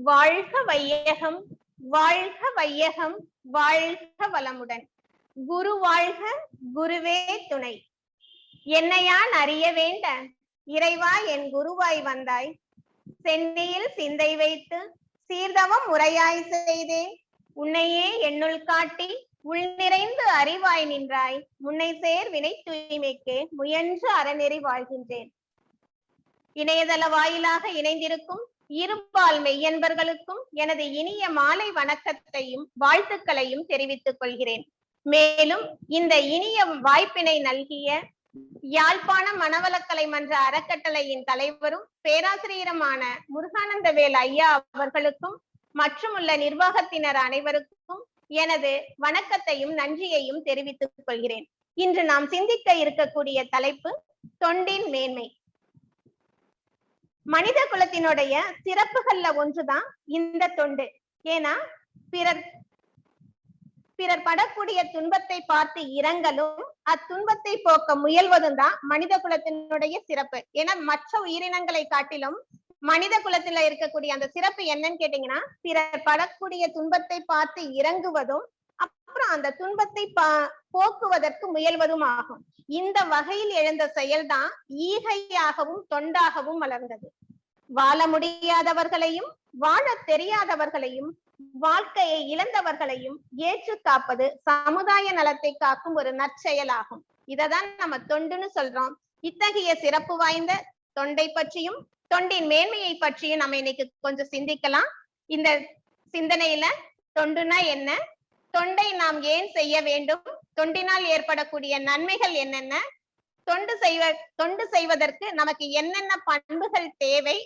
வாழ்க வையகம், வாழ்க வையகம், வாழ்க வளமுடன். குரு வாழ்க, குருவே துணை. என்னையான் அறிய வேண்ட இறைவா என் குருவாய் வந்தாய். சென்னையில் சிந்தை வைத்து சீர்தவம் முறையாய் செய்தேன். உன்னையே என்னுள் காட்டி உள் நிறைந்து அறிவாய் நின்றாய். முன்னை சேர் வினை தூய்மைக்கு முயன்று அறநெறி வாழ்கின்றேன். இணையதள வாயிலாக இணைந்திருக்கும் இருபால் மெய்யன்பர்களுக்கும் எனது இனிய மாலை வணக்கத்தையும் வாழ்த்துக்களையும் தெரிவித்துக் கொள்கிறேன். மேலும் இந்த இனிய வாய்ப்பினை நல்கிய யாழ்ப்பாணம் மனவளக்கலை மன்ற அறக்கட்டளையின் தலைவரும் பேராசிரியருமான முருகானந்தவேல் ஐயா அவர்களுக்கும் மற்றும் உள்ள நிர்வாகத்தினர் அனைவருக்கும் எனது வணக்கத்தையும் நன்றியையும் தெரிவித்துக் கொள்கிறேன். இன்று நாம் சிந்திக்க இருக்கக்கூடிய தலைப்பு தொண்டின் மேன்மை. மனித குலத்தினுடைய சிறப்புகள்ல ஒன்றுதான் இந்த தொண்டு. ஏன்னா பிறர் படக்கூடிய துன்பத்தை பார்த்து இரங்கலும் அத்துன்பத்தை போக்க முயல்வதும் தான் மனித குலத்தினுடைய சிறப்பு. ஏன்னா மற்ற உயிரினங்களை காட்டிலும் மனித குலத்துல இருக்கக்கூடிய அந்த சிறப்பு என்னன்னு கேட்டீங்கன்னா, பிறர் படக்கூடிய துன்பத்தை பார்த்து இறங்குவதும் அப்புறம் அந்த துன்பத்தை போக்குவதற்கு முயல்வதும் ஆகும். இந்த வகையில் எழுந்த செயல்தான் ஈகையாகவும் தொண்டாகவும் வளர்ந்தது. வாழ முடியாதவர்களையும் வாழ தெரியாதவர்களையும் வாழ்க்கையை இழந்தவர்களையும் ஏற்று காப்பது சமுதாய நலத்தை காக்கும் ஒரு நற்செயலாகும். இததான் நம்ம தொண்டுன்னு சொல்றோம். இத்தகைய சிறப்பு வாய்ந்த தொண்டை பற்றியும் தொண்டின் மேன்மையை பற்றியும் நம்ம இன்னைக்கு கொஞ்சம் சிந்திக்கலாம். இந்த சிந்தனையில தொண்டுனா என்ன, தொண்டை நாம் ஏன் செய்ய வேண்டும், தொண்டினால் ஏற்படக்கூடிய நன்மைகள் என்னென்ன, தொண்டு செய்வதற்கு நமக்கு என்னென்ன பண்புகள் தேவை,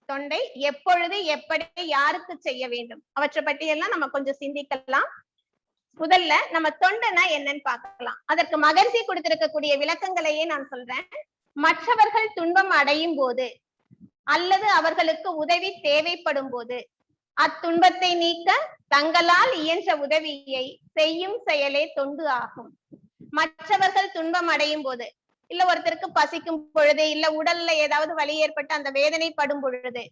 தொண்டை எப்பொழுது எப்படி யாருக்கு செய்ய வேண்டும், அவற்றை பற்றி எல்லாம் நம்ம கொஞ்சம் சிந்திக்கலாம். முதல்ல நம்ம தொண்டுனா என்னன்னு பார்க்கலாம். அதற்கு மகரிஷி கொடுத்திருக்கக்கூடிய விளக்கங்களையே நான் சொல்றேன். மற்றவர்கள் துன்பம் அடையும் போது அல்லது அவர்களுக்கு உதவி தேவைப்படும் போது அத்துன்பத்தை நீக்க தங்களால் இயன்ற உதவியை செய்யும் செயலே தொண்டு ஆகும். மற்றவர்கள் துன்பம் அடையும் போது, இல்ல ஒருத்தருக்கு பசிக்கும் பொழுது, இல்ல உடல்ல ஏதாவது வலி ஏற்பட்டு அந்த வேதனைப்படும் பொழுது,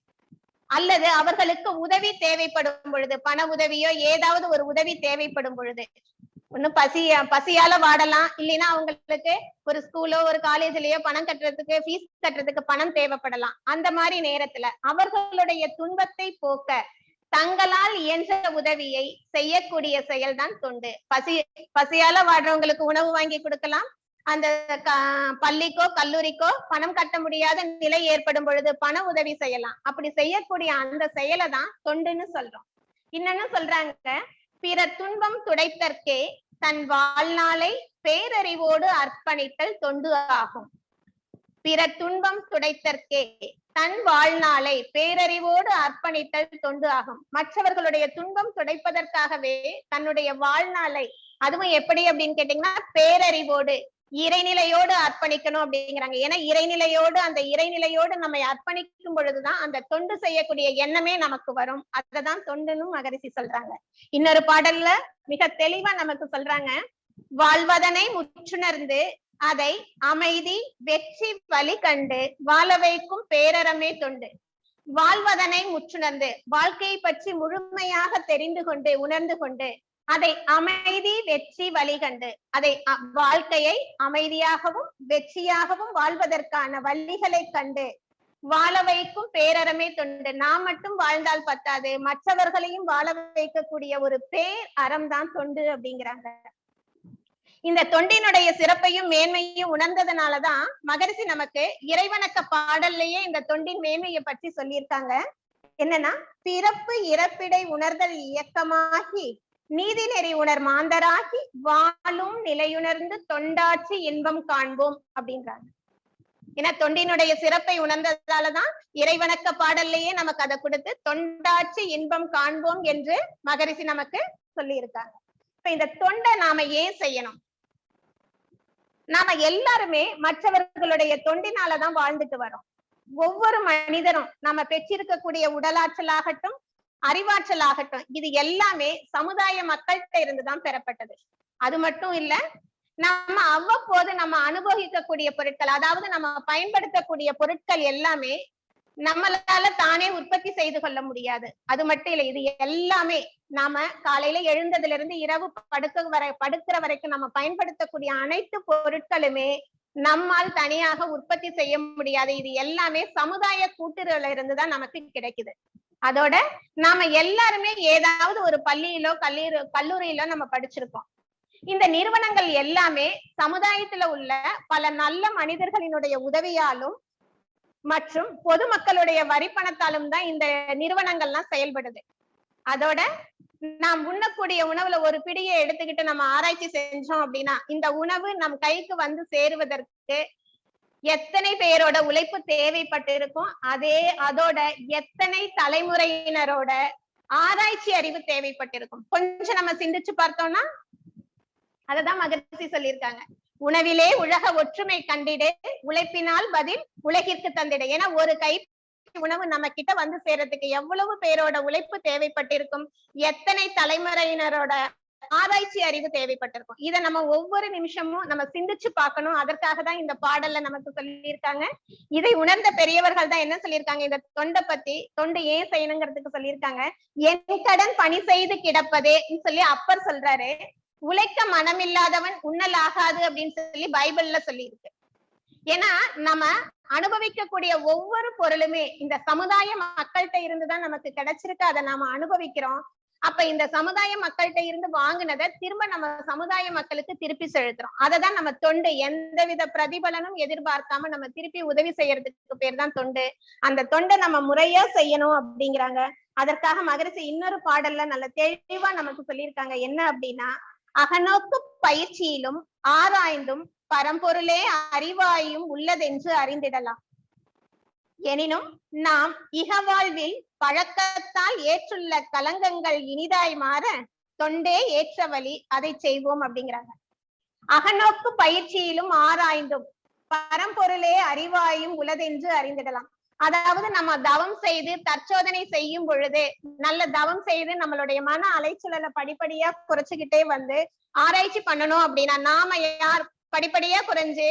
அல்லது அவர்களுக்கு உதவி தேவைப்படும் பொழுது, பண உதவியோ ஏதாவது ஒரு உதவி தேவைப்படும் பொழுது, ஒண்ணு பசியால வாடலாம், இல்லைன்னா அவங்களுக்கு ஒரு ஸ்கூலோ ஒரு காலேஜ்லயோ பணம் கட்டுறதுக்கு ஃபீஸ் கட்டுறதுக்கு பணம் தேவைப்படலாம். அந்த மாதிரி நேரத்துல அவர்களுடைய துன்பத்தை போக்க தங்களால் இயன்ற உதவியை செய்யக்கூடிய செயல்தான் தொண்டு. பசியால வாடுறவங்களுக்கு உணவு வாங்கி கொடுக்கலாம். அந்த பள்ளிக்கோ கல்லூரிக்கோ பணம் கட்ட முடியாத நிலை ஏற்படும் பொழுது பண உதவி செய்யலாம். அப்படி செய்யக்கூடிய அந்த செயலை தான் தொண்டுன்னு சொல்றோம். இன்னொன்னு சொல்றாங்க, பிற துன்பம் துடைத்தற்கே தன் வாழ்நாளை பேரறிவோடு அர்ப்பணித்தல் தொண்டு ஆகும். பிற துன்பம் துடைத்தற்கே தன் வாழ்நாளை பேரறிவோடு அர்ப்பணித்தல் தொண்டு ஆகும். மற்றவர்களுடைய துன்பம் துடைப்பதற்காகவே தன்னுடைய வாழ்நாளை, அதுவும் எப்படி அப்படின்னு கேட்டீங்கன்னா பேரறிவோடு இறைநிலையோடு அர்ப்பணிக்கணும் அப்படிங்கிறாங்க. ஏன்னா அந்த இறைநிலையோடு நம்மை அர்ப்பணிக்கும் பொழுதுதான் அந்த தொண்டு செய்யக்கூடிய எண்ணமே நமக்கு வரும். அததான் தொண்டுன்னு மகரிஷி சொல்றாங்க. இன்னொரு பாடல்ல மிக தெளிவா நமக்கு சொல்றாங்க, வாழ்வதனை முற்றுணர்ந்து அதை அமைதி வெற்றி வழி கண்டு வாழ வைக்கும் பேரறமே தொண்டு. வாழ்வதனை முற்றுணர்ந்து, வாழ்க்கையை பற்றி முழுமையாக தெரிந்து கொண்டு உணர்ந்து கொண்டு அதை அமைதி வெற்றி வழி கண்டு, அதை வாழ்க்கையை அமைதியாகவும் வெற்றியாகவும் வாழ்வதற்கான வழிகளை கண்டு வாழ வைக்கும் பேரறமே தொண்டு. நாம் மட்டும் வாழ்ந்தால் பத்தாது, மற்றவர்களையும் வாழ வைக்கக்கூடிய ஒரு பேர் அறம் தான் தொண்டு அப்படிங்கிறாங்க. இந்த தொண்டினுடைய சிறப்பையும் மேன்மையும் உணர்ந்ததுனாலதான் மகரிஷி நமக்கு இறைவணக்க பாடல்லையே இந்த தொண்டின் மேன்மையை பற்றி சொல்லியிருக்காங்க. என்னன்னா, பிறப்பு இறப்பிடை உணர்தல் இயக்கமாகி நீதி நெறி உணர் மாந்தராகி வாழும் நிலையுணர்ந்து தொண்டாற்றி இன்பம் காண்போம் அப்படின்றாங்க. ஏன்னா தொண்டினுடைய சிறப்பை உணர்ந்ததாலதான் இறைவணக்க பாடல்லையே நமக்கு அதை கொடுத்து தொண்டாற்றி இன்பம் காண்போம் என்று மகரிஷி நமக்கு சொல்லி இருக்காங்க. இப்ப இந்த தொண்டை நாம ஏன் செய்யணும்? நாம எல்லாருமே மற்றவர்களுடைய தொண்டினாலதான் வாழ்ந்துட்டு வரோம். ஒவ்வொரு மனிதரும் நாம பெற்றிருக்கக்கூடிய உடலாற்றலாகட்டும் அறிவாற்றல் ஆகட்டும், இது எல்லாமே சமுதாய மக்கள்கிட்ட இருந்துதான் பெறப்பட்டது. அது மட்டும் இல்ல, நம்ம அவ்வப்போது நம்ம அனுபவிக்கக்கூடிய பொருட்கள், அதாவது நம்ம பயன்படுத்தக்கூடிய பொருட்கள் எல்லாமே நம்மளால தானே உற்பத்தி செய்து கொள்ள முடியாது. அது மட்டும் இல்லை, இது எல்லாமே நாம காலையில எழுந்ததுல இருந்து இரவு படுக்கிற வரைக்கும் நம்ம பயன்படுத்தக்கூடிய அனைத்து பொருட்களுமே நம்மால் தனியாக உற்பத்தி செய்ய முடியாது. இது எல்லாமே சமுதாய கூட்டுறவுல இருந்துதான் நமக்கு கிடைக்குது. அதோட நாம எல்லாருமே ஏதாவது ஒரு பள்ளியிலோ கல்லூரியிலோ நம்ம படிச்சிருக்கோம். இந்த நிறுவனங்கள் எல்லாமே சமுதாயத்துல உள்ள பல நல்ல மனிதர்களினுடைய உதவியாலும் மற்றும் பொதுமக்களுடைய வரிப்பணத்தாலும் தான் இந்த நிறுவனங்கள்லாம் செயல்படுது. அதோட நாம் உண்ணக்கூடிய உணவுல ஒரு பிடியை எடுத்துக்கிட்டு நம்ம ஆராய்ச்சி செஞ்சோம் அப்படின்னா இந்த உணவு நம் கைக்கு வந்து சேருவதற்கு எத்தனை பேரோட உழைப்பு தேவைப்பட்டு இருக்கும், அதோட எத்தனை தலைமுறையினரோட ஆராய்ச்சி அறிவு தேவைப்பட்டிருக்கும். கொஞ்சம் நம்ம சிந்திச்சு பார்த்தோம்னா அததான் மகரிஷி சொல்லியிருக்காங்க, உணவிலே உலக ஒற்றுமை கண்டிடு, உழைப்பினால் பதில் உலகிற்கு தந்திடு. ஏன்னா ஒரு கை உணவு நம்ம கிட்ட வந்து சேர்றதுக்கு எவ்வளவு பேரோட உழைப்பு தேவைப்பட்டிருக்கும், எத்தனை தலைமுறையினரோட ஆராய்ச்சி அறிவு தேவைப்பட்டிருக்கும். இதை நம்ம ஒவ்வொரு நிமிஷமும் நம்ம சிந்திச்சு பார்க்கணும். அதற்காக தான் இந்த பாடல்ல நமக்கு சொல்லியிருக்காங்க. இதை உணர்ந்த பெரியவர்கள் தான் என்ன சொல்லியிருக்காங்க, இந்த தொண்டை பத்தி, தொண்டு ஏன் செய்யணுங்கிறதுக்கு சொல்லியிருக்காங்க. என் கடன் பணி செய்து கிடப்பதே சொல்லி அப்பர் சொல்றாரு. உழைக்க மனமில்லாதவன் உண்ணல் ஆகாது அப்படின்னு சொல்லி பைபிள்ல சொல்லி இருக்கு. ஏன்னா நம்ம அனுபவிக்கக்கூடிய ஒவ்வொரு பொருளுமே இந்த சமுதாய மக்கள்கிட்ட இருந்துதான் நமக்கு கிடைச்சிருக்கு, அதை நாம அனுபவிக்கிறோம். அப்ப இந்த சமுதாய மக்கள்கிட்ட இருந்து வாங்கினதை திரும்ப நம்ம சமுதாய மக்களுக்கு திருப்பி செலுத்துறோம். அததான் நம்ம தொண்டு. எந்தவித பிரதிபலனும் எதிர்பார்க்காம நம்ம திருப்பி உதவி செய்யறதுக்கு பேர் தான் தொண்டு. அந்த தொண்டை நம்ம முறையா செய்யணும் அப்படிங்கிறாங்க. அதற்காக மகரிஷி இன்னொரு பாடல்ல நல்ல தெளிவா நமக்கு சொல்லியிருக்காங்க. என்ன அப்படின்னா, அகநோக்கு பயிற்சியிலும் ஆராய்ந்தும் பரம்பொருளே அறிவாயும் உள்ளதென்று அறிந்திடலாம். எனினும் நாம் இகவாழ்வில் பழக்கத்தால் ஏற்றுள்ள கலங்கங்கள் இனிதாய் மாற தொண்டே ஏற்ற வழி, அதை செய்வோம் அப்படிங்கிறாங்க. அகநோக்கு பயிற்சியிலும் ஆராய்ந்தும் பரம்பொருளே அறிவாயும் உள்ளதென்று அறிந்திடலாம். அதாவது நம்ம தவம் செய்து தற்சோதனை செய்யும் பொழுது, நல்ல தவம் செய்து நம்மளுடைய மன அலைச்சலை படிப்படியா குறைச்சுக்கிட்டே வந்து ஆராய்ச்சி பண்ணணும் அப்படின்னா, நாம யார் படிப்படியா குறைஞ்சு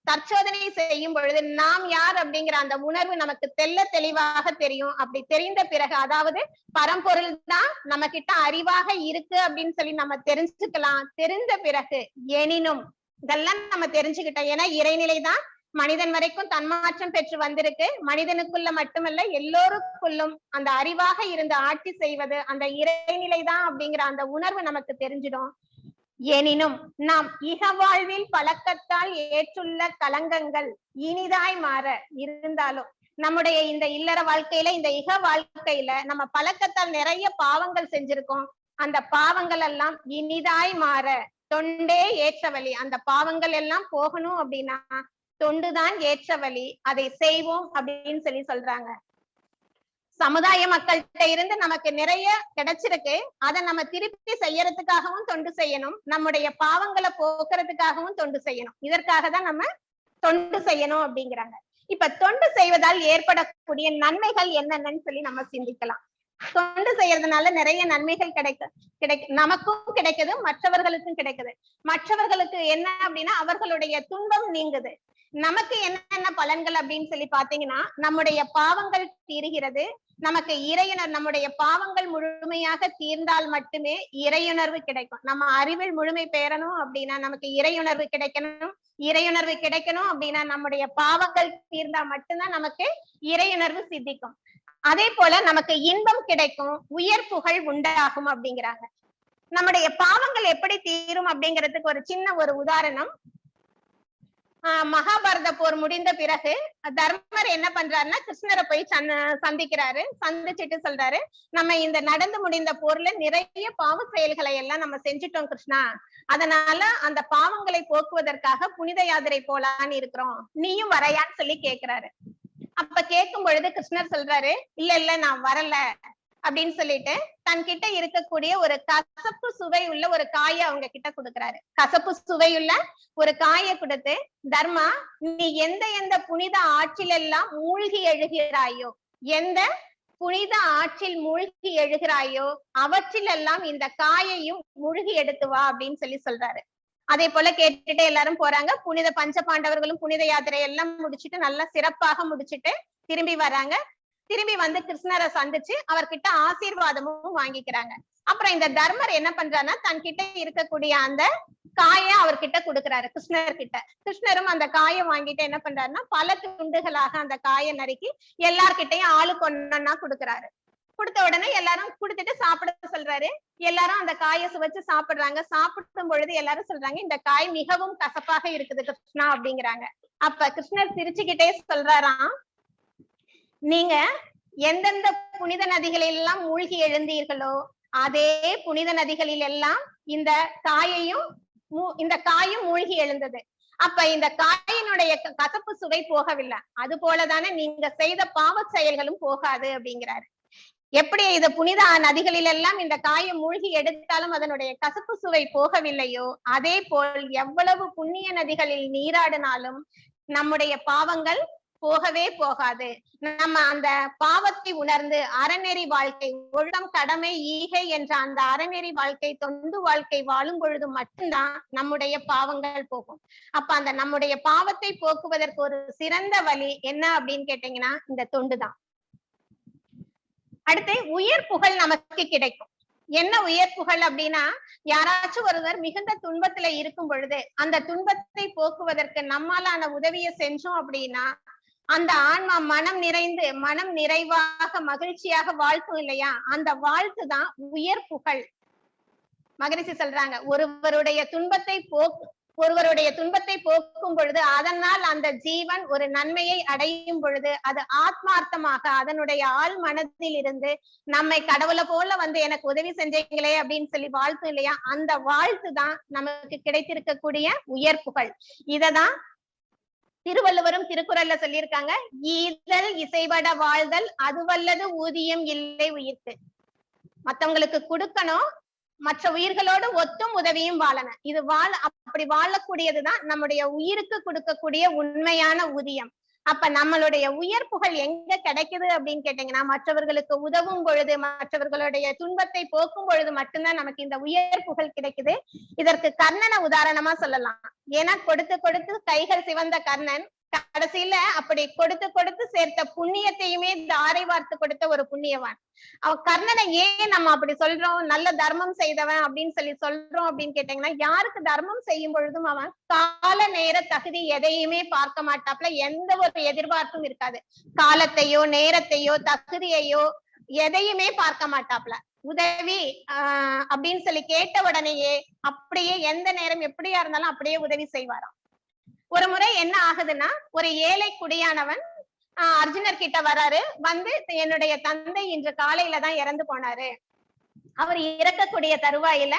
தற்சோதனை செய்யும் பொழுது நாம் யார் அப்படிங்கிற அந்த உணர்வு நமக்கு தெளிவாக தெரியும். அப்படி தெரிந்த பிறகு, அதாவது பரம்பொருள் தான் நம்ம கிட்ட அறிவாக இருக்கு அப்படின்னு சொல்லி நம்ம தெரிஞ்சுக்கலாம். தெரிந்த பிறகு எனினும் இதெல்லாம் நம்ம தெரிஞ்சுக்கிட்டோம். ஏன்னா இறைநிலை தான் மனிதன் வரைக்கும் தன்மாற்றம் பெற்று வந்திருக்கு. மனிதனுக்குள்ள மட்டுமல்ல எல்லோருக்குள்ளும் அந்த அறிவாக இருந்து ஆட்சி செய்வது அந்த இறைநிலை தான் அப்படிங்கிற அந்த உணர்வு நமக்கு தெரிஞ்சிடும். எனினும் நாம் இகவாழ்வில் பழக்கத்தால் ஏற்றுள்ள கலங்கங்கள் இனிதாய் மாற இருந்தாலும், நம்முடைய இந்த இல்லற வாழ்க்கையில, இந்த இக வாழ்க்கையில நம்ம பழக்கத்தால் நிறைய பாவங்கள் செஞ்சிருக்கோம். அந்த பாவங்கள் எல்லாம் இனிதாய் மாற தொண்டே ஏற்ற வழி. அந்த பாவங்கள் எல்லாம் போகணும் அப்படின்னா தொண்டுதான் ஏற்ற வழி, அதை செய்வோம் அப்படின்னு சொல்லி சொல்றாங்க. சமுதாய மக்கள்கிட்ட இருந்து நமக்கு நிறைய கிடைச்சிருக்கு. அதை நம்ம திருப்பி செய்யறதுக்காகவும் தொண்டு செய்யணும், நம்முடைய பாவங்களை போக்குறதுக்காகவும் தொண்டு செய்யணும். இதற்காக தான் நம்ம தொண்டு செய்யணும் அப்படிங்கிறாங்க. இப்ப தொண்டு செய்வதால் ஏற்படக்கூடிய நன்மைகள் என்னென்னு சொல்லி நம்ம சிந்திக்கலாம். தொண்டு செய்யறதுனால நிறைய நன்மைகள் நமக்கும் கிடைக்குது, மற்றவர்களுக்கும் கிடைக்குது. மற்றவர்களுக்கு என்ன அப்படின்னா அவர்களுடைய துன்பம் நீங்குது. நமக்கு என்னென்ன பலன்கள் அப்படின்னு சொல்லி பாத்தீங்கன்னா, நம்முடைய பாவங்கள் தீருகிறது. நமக்கு இறையுணர்வு, நம்முடைய பாவங்கள் முழுமையாக தீர்ந்தால் மட்டுமே இறையுணர்வு கிடைக்கும். நம்ம அறிவில் முழுமை பெறணும் அப்படின்னா நமக்கு இறையுணர்வு கிடைக்கணும். இறையுணர்வு கிடைக்கணும் அப்படின்னா நம்முடைய பாவங்கள் தீர்ந்தா மட்டும்தான் நமக்கு இறையுணர்வு சித்திக்கும். அதே போல நமக்கு இன்பம் கிடைக்கும், உயர் புகழ் உண்டாகும் அப்படிங்கிறாங்க. நம்முடைய பாவங்கள் எப்படி தீரும் அப்படிங்கிறதுக்கு ஒரு சின்ன ஒரு உதாரணம். மகாபாரத போர் முடிந்த பிறகு தர்மர் என்ன பண்றாருன்னா கிருஷ்ணரை போய் சந்திக்கிறாரு. சந்திச்சுட்டு சொல்றாரு, நம்ம இந்த நடந்து முடிந்த போர்ல நிறைய பாவ செயல்களை எல்லாம் நம்ம செஞ்சுட்டோம் கிருஷ்ணா, அதனால அந்த பாவங்களை போக்குவதற்காக புனித யாத்திரை போலான்னு இருக்கிறோம், நீயும் வரையான்னு சொல்லி கேக்குறாரு. அப்ப கேட்கும் பொழுது கிருஷ்ணர் சொல்றாரு, இல்ல நான் வரல அப்படின்னு சொல்லிட்டு தன்கிட்ட இருக்கக்கூடிய ஒரு கசப்பு சுவை உள்ள ஒரு காயை அவங்க கிட்ட கொடுக்குறாரு. கசப்பு சுவையுள்ள ஒரு காயை கொடுத்து, தர்மா நீ எந்த புனித ஆற்றில் எல்லாம் மூழ்கி எழுகிறாயோ, எந்த புனித ஆற்றில் மூழ்கி எழுகிறாயோ அவற்றிலெல்லாம் இந்த காயையும் மூழ்கி எடுத்து வா அப்படின்னு சொல்லி சொல்றாரு. அதே போல கேட்டுட்டு எல்லாரும் போறாங்க. புனித பஞ்ச பாண்டவர்களும் புனித யாத்திரை எல்லாம் முடிச்சுட்டு நல்லா சிறப்பாக முடிச்சுட்டு திரும்பி வராங்க. திரும்பி வந்து கிருஷ்ணரை சந்திச்சு அவர்கிட்ட ஆசீர்வாதமும் வாங்கிக்கிறாங்க. அப்புறம் இந்த தர்மர் என்ன பண்றாருன்னா தன் கிட்ட இருக்கக்கூடிய அந்த காயை அவர்கிட்ட கொடுக்குறாரு கிருஷ்ணர் கிட்ட. கிருஷ்ணரும் அந்த காயை வாங்கிட்டு என்ன பண்றாருன்னா பல துண்டுகளாக அந்த காயை நறுக்கி எல்லார்கிட்டையும் ஆளுக்கு ஒண்ணா கொடுக்குறாரு. கொடுத்த உடனே எல்லாரும் கொடுத்துட்டு சாப்பிட சொல்றாரு. எல்லாரும் அந்த காயை சுவைச்சு சாப்பிடுறாங்க. சாப்பிடும் பொழுது எல்லாரும் சொல்றாங்க, இந்த காய் மிகவும் கசப்பாக இருக்குது கிருஷ்ணா அப்படிங்கிறாங்க. அப்ப கிருஷ்ணர் சிரிச்சுக்கிட்டே சொல்றாராம், நீங்க எந்தெந்த புனித நதிகளில் எல்லாம் மூழ்கி எழுந்தீர்களோ அதே புனித நதிகளில் எல்லாம் இந்த காயும் மூழ்கி எழுந்தது. அப்ப இந்த காயினுடைய கசப்பு சுவை போகவில்லை. அது போலதானே நீங்க செய்த பாவ செயல்களும் போகாது அப்படிங்கிறாரு. எப்படி இது புனித நதிகளில் எல்லாம் இந்த காயை மூழ்கி எடுத்தாலும் அதனுடைய கசப்பு சுவை போகவில்லையோ அதே போல் எவ்வளவு புண்ணிய நதிகளில் நீராடினாலும் நம்முடைய பாவங்கள் போகவே போகாது. நம்ம அந்த பாவத்தை உணர்ந்து அறநெறி வாழ்க்கை, ஒழுக்கம், கடமை, ஈகை என்ற அந்த அறநெறி வாழ்க்கை, தொண்டு வாழ்க்கை வாழும் பொழுது மட்டும்தான் நம்முடைய பாவங்கள் போகும். அப்ப அந்த நம்முடைய பாவத்தை போக்குவதற்கு ஒரு சிறந்த வழி என்ன அப்படின்னு கேட்டீங்கன்னா இந்த தொண்டுதான். அடுத்து உயர் புகழ் நமக்கு கிடைக்கும். என்ன உயர் புகழ் அப்படின்னா, யாராச்சும் ஒருவர் மிகுந்த துன்பத்துல இருக்கும் பொழுது அந்த துன்பத்தை போக்குவதற்கு நம்மாலான உதவியை செஞ்சோம் அப்படின்னா அந்த ஆன்மா மனம் நிறைவாக மகிழ்ச்சியாக வாழ்த்தும் இல்லையா, அந்த வாழ்த்து தான் உயர் புகழ். மகரிஷி சொல்றாங்க, ஒருவருடைய துன்பத்தை போக்கும் பொழுது அதனால் அந்த ஜீவன் ஒரு நன்மையை அடையும் பொழுது அது ஆத்மார்த்தமாக அதனுடைய ஆள் மனதில் இருந்து நம்மை கடவுளை போல வந்து எனக்கு உதவி செஞ்சீங்களே அப்படின்னு சொல்லி வாழ்த்து இல்லையா, அந்த வாழ்த்து தான் நமக்கு கிடைத்திருக்கக்கூடிய உயர் புகழ். இததான் திருவள்ளுவரும் திருக்குறள்ல சொல்லியிருக்காங்க, ஈதல் இசைபட வாழ்தல் அதுவல்லது ஊதியம் இல்லை உயிர்க்கு. மத்தவங்களுக்கு கொடுக்கணும், மற்ற உயிர்களோடு ஒத்தும் உதவியும் வாழணும். இது அப்படி வாழக்கூடியதுதான் நம்முடைய உயிருக்கு கொடுக்கக்கூடிய உண்மையான ஊதியம். அப்ப நம்மளுடைய உயர் புகழ் எங்க கிடைக்குது அப்படின்னு கேட்டீங்கன்னா, மற்றவர்களுக்கு உதவும் பொழுது, மற்றவர்களுடைய துன்பத்தை போக்கும் பொழுது மட்டும்தான் நமக்கு இந்த உயர் புகழ் கிடைக்குது. இதற்கு கர்ணனை உதாரணமா சொல்லலாம். ஏன்னா கொடுத்து கொடுத்து கைகள் சிவந்த கர்ணன் கடைசியில அப்படி கொடுத்து கொடுத்து சேர்த்த புண்ணியத்தையுமே தாரை வார்த்து கொடுத்த ஒரு புண்ணியவான். அவன் கர்ணனை ஏன் நம்ம அப்படி சொல்றோம், நல்ல தர்மம் செய்தவன் அப்படின்னு சொல்றோம் அப்படின்னு கேட்டீங்கன்னா, யாருக்கு தர்மம் செய்யும் பொழுதும் அவன் கால நேர தகுதி எதையுமே பார்க்க மாட்டாப்ல. எந்த ஒரு எதிர்பார்ப்பும் இருக்காது. காலத்தையோ நேரத்தையோ தகுதியையோ எதையுமே பார்க்க மாட்டாப்ல. உதவி அப்படின்னு சொல்லி கேட்ட உடனேயே அப்படியே எந்த நேரம் எப்படியா இருந்தாலும் அப்படியே உதவி செய்வாராம். ஒரு முறை என்ன ஆகுதுன்னா, ஒரு ஏழை குடியானவன் அர்ஜுனர் கிட்ட வராரு. வந்து என்னுடைய தந்தை இன்று காலையில தான் இறந்து போனாரு, அவர் இறக்கக்கூடிய தருவாயில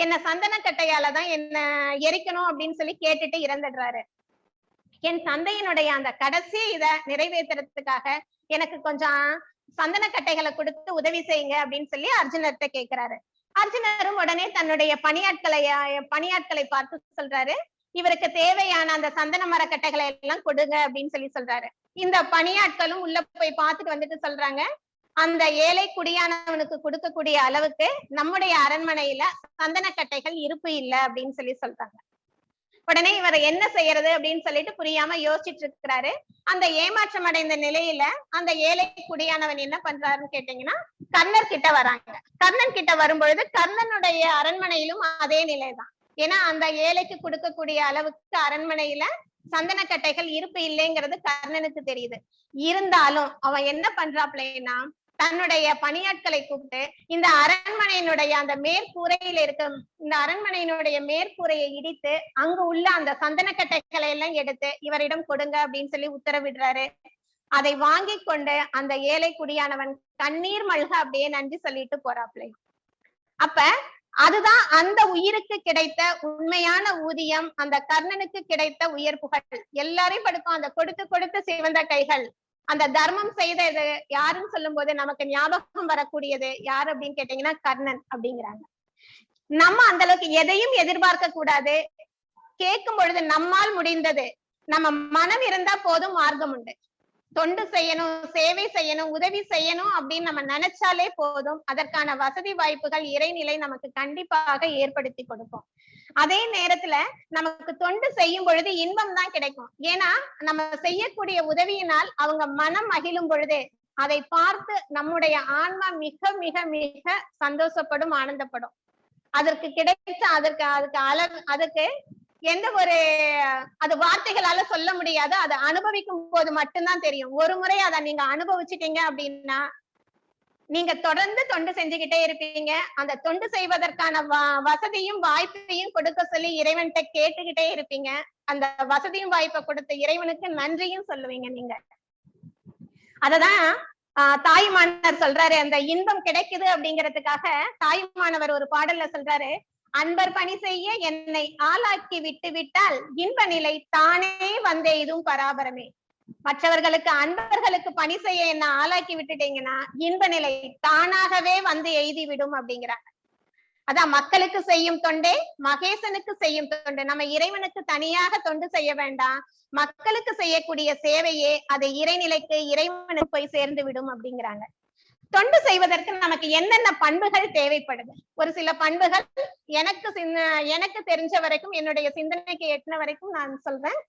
என்ன சந்தன கட்டையாலதான் என்ன எரிக்கணும் அப்படின்னு சொல்லி கேட்டுட்டு இறந்துடுறாரு. என் தந்தையினுடைய அந்த கடைசி இத நிறைவேற்றுறதுக்காக எனக்கு கொஞ்சம் சந்தன கட்டைகளை கொடுத்து உதவி செய்யுங்க அப்படின்னு சொல்லி அர்ஜுனர்கிட்ட கேட்கிறாரு. அர்ஜுனரும் உடனே தன்னுடைய பணியாட்களை பார்த்து சொல்றாரு, இவருக்கு தேவையான அந்த சந்தன மரக்கட்டைகளை எல்லாம் கொடுங்க அப்படின்னு சொல்லி சொல்றாரு. இந்த பணியாட்களும் உள்ள போய் பார்த்துட்டு வந்துட்டு சொல்றாங்க, அந்த ஏழை குடியானவனுக்கு கொடுக்கக்கூடிய அளவுக்கு நம்முடைய அரண்மனையில சந்தனக்கட்டைகள் இருப்பு இல்லை அப்படின்னு சொல்லி சொல்றாங்க. உடனே இவர் என்ன செய்யறது அப்படின்னு சொல்லிட்டு புரியாம யோசிச்சுட்டு இருக்கிறாரு. அந்த ஏமாற்றம் அடைந்த நிலையில அந்த ஏழை குடியானவன் என்ன பண்றாருன்னு கேட்டீங்கன்னா, கர்ணர் கிட்ட வராங்க. கர்ணன் கிட்ட வரும்பொழுது கர்ணனுடைய அரண்மனையிலும் அதே நிலைதான். ஏன்னா அந்த ஏழைக்கு கொடுக்கக்கூடிய அளவுக்கு அரண்மனையில சந்தனக்கட்டைகள் இருப்பு இல்லைங்கிறது கர்ணனுக்கு தெரியுது. இருந்தாலும் அவன் என்ன பண்றாப்லன்னா, தன்னுடைய பணியாட்களை கூப்பிட்டு இந்த அரண்மனையினுடைய அந்த மேற்கூரையில இருக்க இந்த அரண்மனையினுடைய மேற்கூரையை இடித்து அங்கு உள்ள அந்த சந்தனக்கட்டைகளை எல்லாம் எடுத்து இவரிடம் கொடுங்க அப்படின்னு சொல்லி உத்தரவிடுறாரு. அதை வாங்கி கொண்டு அந்த ஏழை குடியானவன் கண்ணீர் மல்க அப்படியே நன்றி சொல்லிட்டு போறாப்ல. அப்ப அதுதான் அந்த உயிருக்கு கிடைத்த உண்மையான ஊதியம், அந்த கர்ணனுக்கு கிடைத்த உயர் புகழ். எல்லாரையும் படுக்கும் அந்த கொடுத்து கொடுத்து சிவந்த கைகள். அந்த தர்மம் செய்தது யாருன்னு சொல்லும் போது நமக்கு ஞாபகம் வரக்கூடியது யாரு அப்படின்னு கேட்டீங்கன்னா கர்ணன் அப்படிங்கிறாங்க. நம்ம அந்த அளவுக்கு எதையும் எதிர்பார்க்க கூடாது. கேட்கும் பொழுது நம்மால் முடிந்தது, நம்ம மனம் இருந்தா போதும், மார்க்கம் உண்டு. தொண்டு செய்யணும், சேவை செய்யணும், உதவி செய்யணும் அப்படின்னு நம்ம நினைச்சாலே போதும். அதற்கான வசதி வாய்ப்புகள் இறைநிலை நமக்கு கண்டிப்பாக ஏற்படுத்தி கொடுக்கும். அதே நேரத்துல நமக்கு தொண்டு செய்யும் பொழுது இன்பம் தான் கிடைக்கும். ஏன்னா நம்ம செய்யக்கூடிய உதவியினால் அவங்க மனம் மகிழும் பொழுது அதை பார்த்து நம்முடைய ஆன்மா மிக மிக மிக சந்தோஷப்படும், ஆனந்தப்படும். அதற்கு கிடைத்த அதுக்கு எந்த ஒரு அது வார்த்தைகளால சொல்ல முடியாது. அதை அனுபவிக்கும் போது மட்டும்தான் தெரியும். ஒரு முறை அதை நீங்க அனுபவிச்சிட்டீங்க அப்படின்னா நீங்க தொடர்ந்து தொண்டு செஞ்சுக்கிட்டே இருப்பீங்க. அந்த தொண்டு செய்வதற்கான வசதியும் வாய்ப்பையும் கொடுக்க சொல்லி இறைவன்கிட்ட கேட்டுக்கிட்டே இருப்பீங்க. அந்த வசதியும் வாய்ப்பை கொடுத்த இறைவனுக்கு நன்றியும் சொல்லுவீங்க நீங்க. அததான் தாயுமானவர் சொல்றாரு. அந்த இன்பம் கிடைக்குது அப்படிங்கிறதுக்காக தாயுமானவர் ஒரு பாடல்ல சொல்றாரு, அன்பர் பணி செய்ய என்னை ஆளாக்கி விட்டு விட்டால் இன்ப நிலை தானே வந்தெய்தும் பராபரமே. மற்றவர்களுக்கு அன்பர்களுக்கு பணி செய்ய என்ன ஆளாக்கி விட்டுட்டீங்கன்னா இன்ப நிலை தானாகவே வந்து எய்தி விடும் அப்படிங்கிறாங்க. அதான் மக்களுக்கு செய்யும் தொண்டே மகேசனுக்கு செய்யும் தொண்டு. நம்ம இறைவனுக்கு தனியாக தொண்டு செய்ய வேண்டாம், மக்களுக்கு செய்யக்கூடிய சேவையே அதை இறைநிலைக்கு இறைவனுக்கு போய் சேர்ந்து விடும் அப்படிங்கிறாங்க. தொண்டு செய்வதற்கு நமக்கு என்னென்ன பண்புகள் தேவைப்படுது? ஒரு சில பண்புகள் எனக்கு தெரிஞ்ச வரைக்கும், என்னுடைய சிந்தனைக்கு எட்டின வரைக்கும் நான் சொல்றேன்.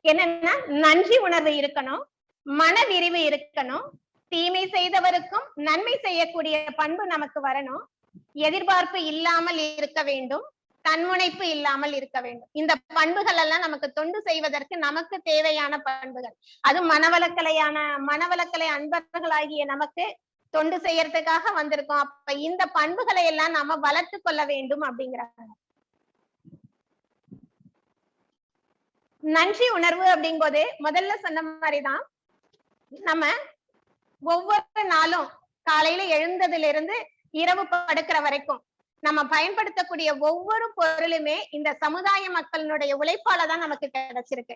என்னன்னா, நன்றி உணர்வு இருக்கணும், மன விரிவு இருக்கணும், தீமை செய்தவருக்கும் நன்மை செய்யக்கூடிய பண்பு நமக்கு வரணும், எதிர்பார்ப்பு இல்லாமல் இருக்க வேண்டும், தன்முனைப்பு இல்லாமல் இருக்க வேண்டும். இந்த பண்புகள் எல்லாம் நமக்கு தொண்டு செய்வதற்கு நமக்கு தேவையான பண்புகள். அது மனவளக்கலை அன்பர்களாகிய நமக்கு தொண்டு செய்யறதுக்காக வந்திருக்கோம். அப்ப இந்த பண்புகளை எல்லாம் நாம வளர்த்து கொள்ள வேண்டும் அப்படிங்கிறாங்க. நன்றி உணர்வு அப்படிங்கும்போது முதல்ல சொன்ன மாதிரிதான், நம்ம ஒவ்வொரு நாளும் காலையில எழுந்ததுல இருந்து இரவு படுக்கிற வரைக்கும் நம்ம பயன்படுத்தக்கூடிய ஒவ்வொரு பொருளுமே இந்த சமுதாய மக்களினுடைய உழைப்பாலதான் நமக்கு கிடைச்சிருக்கு.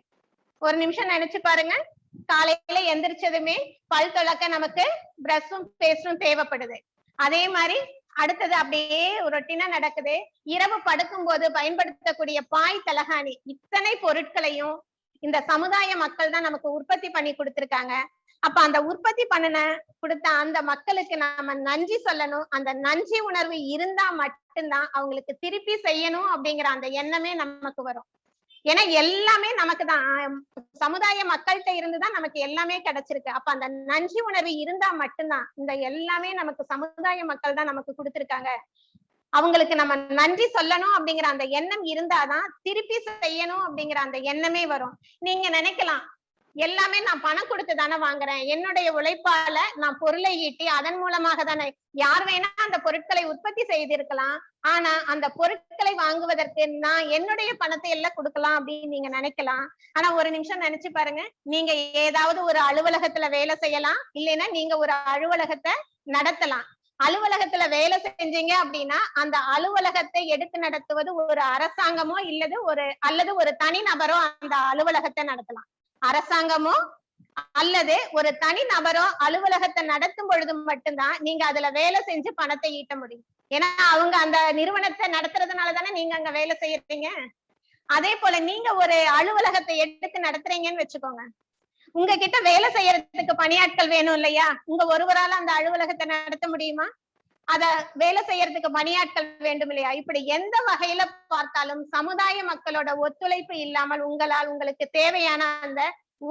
ஒரு நிமிஷம் நினைச்சு பாருங்க, காலையில எந்திரிச்சதுமே பல் துலக்க நமக்கு பிரஷும் பேஸ்டும் தேவைப்படுது. அதே மாதிரி அடுத்தது அப்படியே ரொட்டினா நடக்குது. இரவு படுக்கும் போது பயன்படுத்தக்கூடிய பாய் தலகாணி, இத்தனை பொருட்களையும் இந்த சமுதாய மக்கள் தான் நமக்கு உற்பத்தி பண்ணி கொடுத்திருக்காங்க. அப்ப அந்த உற்பத்தி கொடுத்த அந்த மக்களுக்கு நாம நன்றி சொல்லணும். அந்த நன்றி உணர்வு இருந்தா மட்டும்தான் அவங்களுக்கு திருப்பி செய்யணும் அப்படிங்கிற அந்த எண்ணமே நமக்கு வரும். ஏன்னா எல்லாமே நமக்கு தான், சமுதாய மக்கள்கிட்ட இருந்துதான் நமக்கு எல்லாமே கிடைச்சிருக்கு. அப்ப அந்த நன்றி உணர்வு இருந்தா மட்டும்தான், இந்த எல்லாமே நமக்கு சமுதாய மக்கள் தான் நமக்கு கொடுத்திருக்காங்க, அவங்களுக்கு நம்ம நன்றி சொல்லணும் அப்படிங்கிற அந்த எண்ணம் இருந்தாதான் திருப்பி செய்யணும் அப்படிங்கிற அந்த எண்ணமே வரும். நீங்க நினைக்கலாம், எல்லாமே நான் பணம் கொடுத்து தானே வாங்குறேன், என்னுடைய உழைப்பால நான் பொருளை ஈட்டி அதன் மூலமாக தானே. யார் வேணா அந்த பொருட்களை உற்பத்தி செய்திருக்கலாம், ஆனா அந்த பொருட்களை வாங்குவதற்கு நான் என்னுடைய பணத்தை எல்லாம் கொடுக்கலாம் அப்படின்னு நீங்க நினைக்கலாம். ஆனா ஒரு நிமிஷம் நினைச்சு பாருங்க, நீங்க ஏதாவது ஒரு அலுவலகத்துல வேலை செய்யலாம், இல்லைன்னா நீங்க ஒரு அலுவலகத்தை நடத்தலாம். அலுவலகத்துல வேலை செஞ்சீங்க அப்படின்னா அந்த அலுவலகத்தை எடுத்து நடத்துவது ஒரு அரசாங்கமோ அல்லது ஒரு தனி நபரோ அந்த அலுவலகத்தை நடத்தலாம். அரசாங்கமோ அல்லது ஒரு தனி நபரோ அலுவலகத்தை நடத்தும் பொழுது மட்டும்தான் நீங்க அதுல வேலை செஞ்சு பணத்தை ஈட்ட முடியும். ஏன்னா அவங்க அந்த நிறுவனத்தை நடத்துறதுனாலதானே நீங்க அங்க வேலை செய்யறீங்க. அதே போல நீங்க ஒரு அலுவலகத்தை எடுத்து நடத்துறீங்கன்னு வச்சுக்கோங்க, உங்ககிட்ட வேலை செய்யறதுக்கு பணியாட்கள் வேணும் இல்லையா? உங்க ஒருவரால அந்த அலுவலகத்தை நடத்த முடியுமா? அத வேலை செய்யறதுக்கு பணியாட்கள் வேண்டும் இல்லையா? இப்படி எந்த வகையில பார்த்தாலும் சமுதாய மக்களோட ஒத்துழைப்பு இல்லாமல் உங்களால் உங்களுக்கு தேவையான அந்த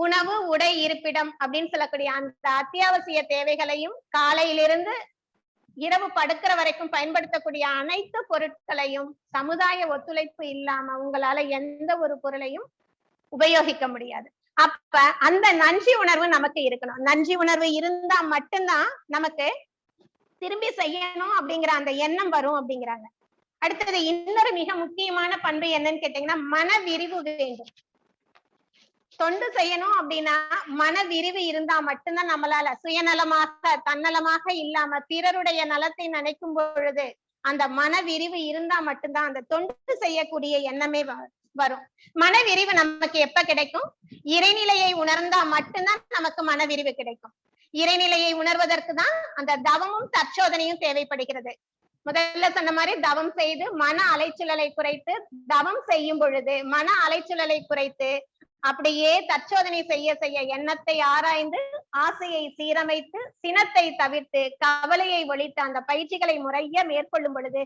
உணவு, உடை, இருப்பிடம் அப்படின்னு சொல்லக்கூடிய அந்த அத்தியாவசிய தேவைகளையும் காலையிலிருந்து இரவு படுக்கிற வரைக்கும் பயன்படுத்தக்கூடிய அனைத்து பொருட்களையும் சமுதாய ஒத்துழைப்பு இல்லாம உங்களால எந்த ஒரு பொருளையும் உபயோகிக்க முடியாது. அப்ப அந்த நன்றி உணர்வு நமக்கு இருக்கணும். நன்றி உணர்வு இருந்தா மட்டும்தான் நமக்கு திரும்பி செய்யணும் அப்படிங்கிற அந்த எண்ணம் வரும் அப்படிங்கிறாங்க. அடுத்தது இன்னொரு மிக முக்கியமான பண்பு என்னன்னு கேட்டீங்கன்னா, மன விரிவு வேண்டும். தொண்டு செய்யணும் அப்படின்னா மன விரிவு இருந்தா மட்டும்தான் நம்மளால சுயநலமாக தன்னலமாக இல்லாம பிறருடைய நலத்தை நினைக்கும் பொழுது அந்த மன விரிவு இருந்தா மட்டும்தான் அந்த தொண்டு செய்யக்கூடிய எண்ணமே வரும். மன விரிவு நமக்கு எப்ப கிடைக்கும்? இறைநிலையை உணர்ந்தா மட்டும்தான் நமக்கு மன விரிவு கிடைக்கும். இறைநிலையை உணர்வதற்கு தான் அந்த தவமும் தற்சோதனையும் தேவைப்படுகிறது. முதல்ல சொன்ன மாதிரி தவம் செய்து மன அலைச்சலை குறைத்து, தவம் செய்யும் பொழுது மன அலைச்சலை குறைத்து அப்படியே தற்சோதனை செய்ய செய்ய எண்ணத்தை ஆராய்ந்து ஆசையை சீரமைத்து சினத்தை தவிர்த்து கவலையை ஒழித்து அந்த பயிற்சிகளை முறைய மேற்கொள்ளும் பொழுது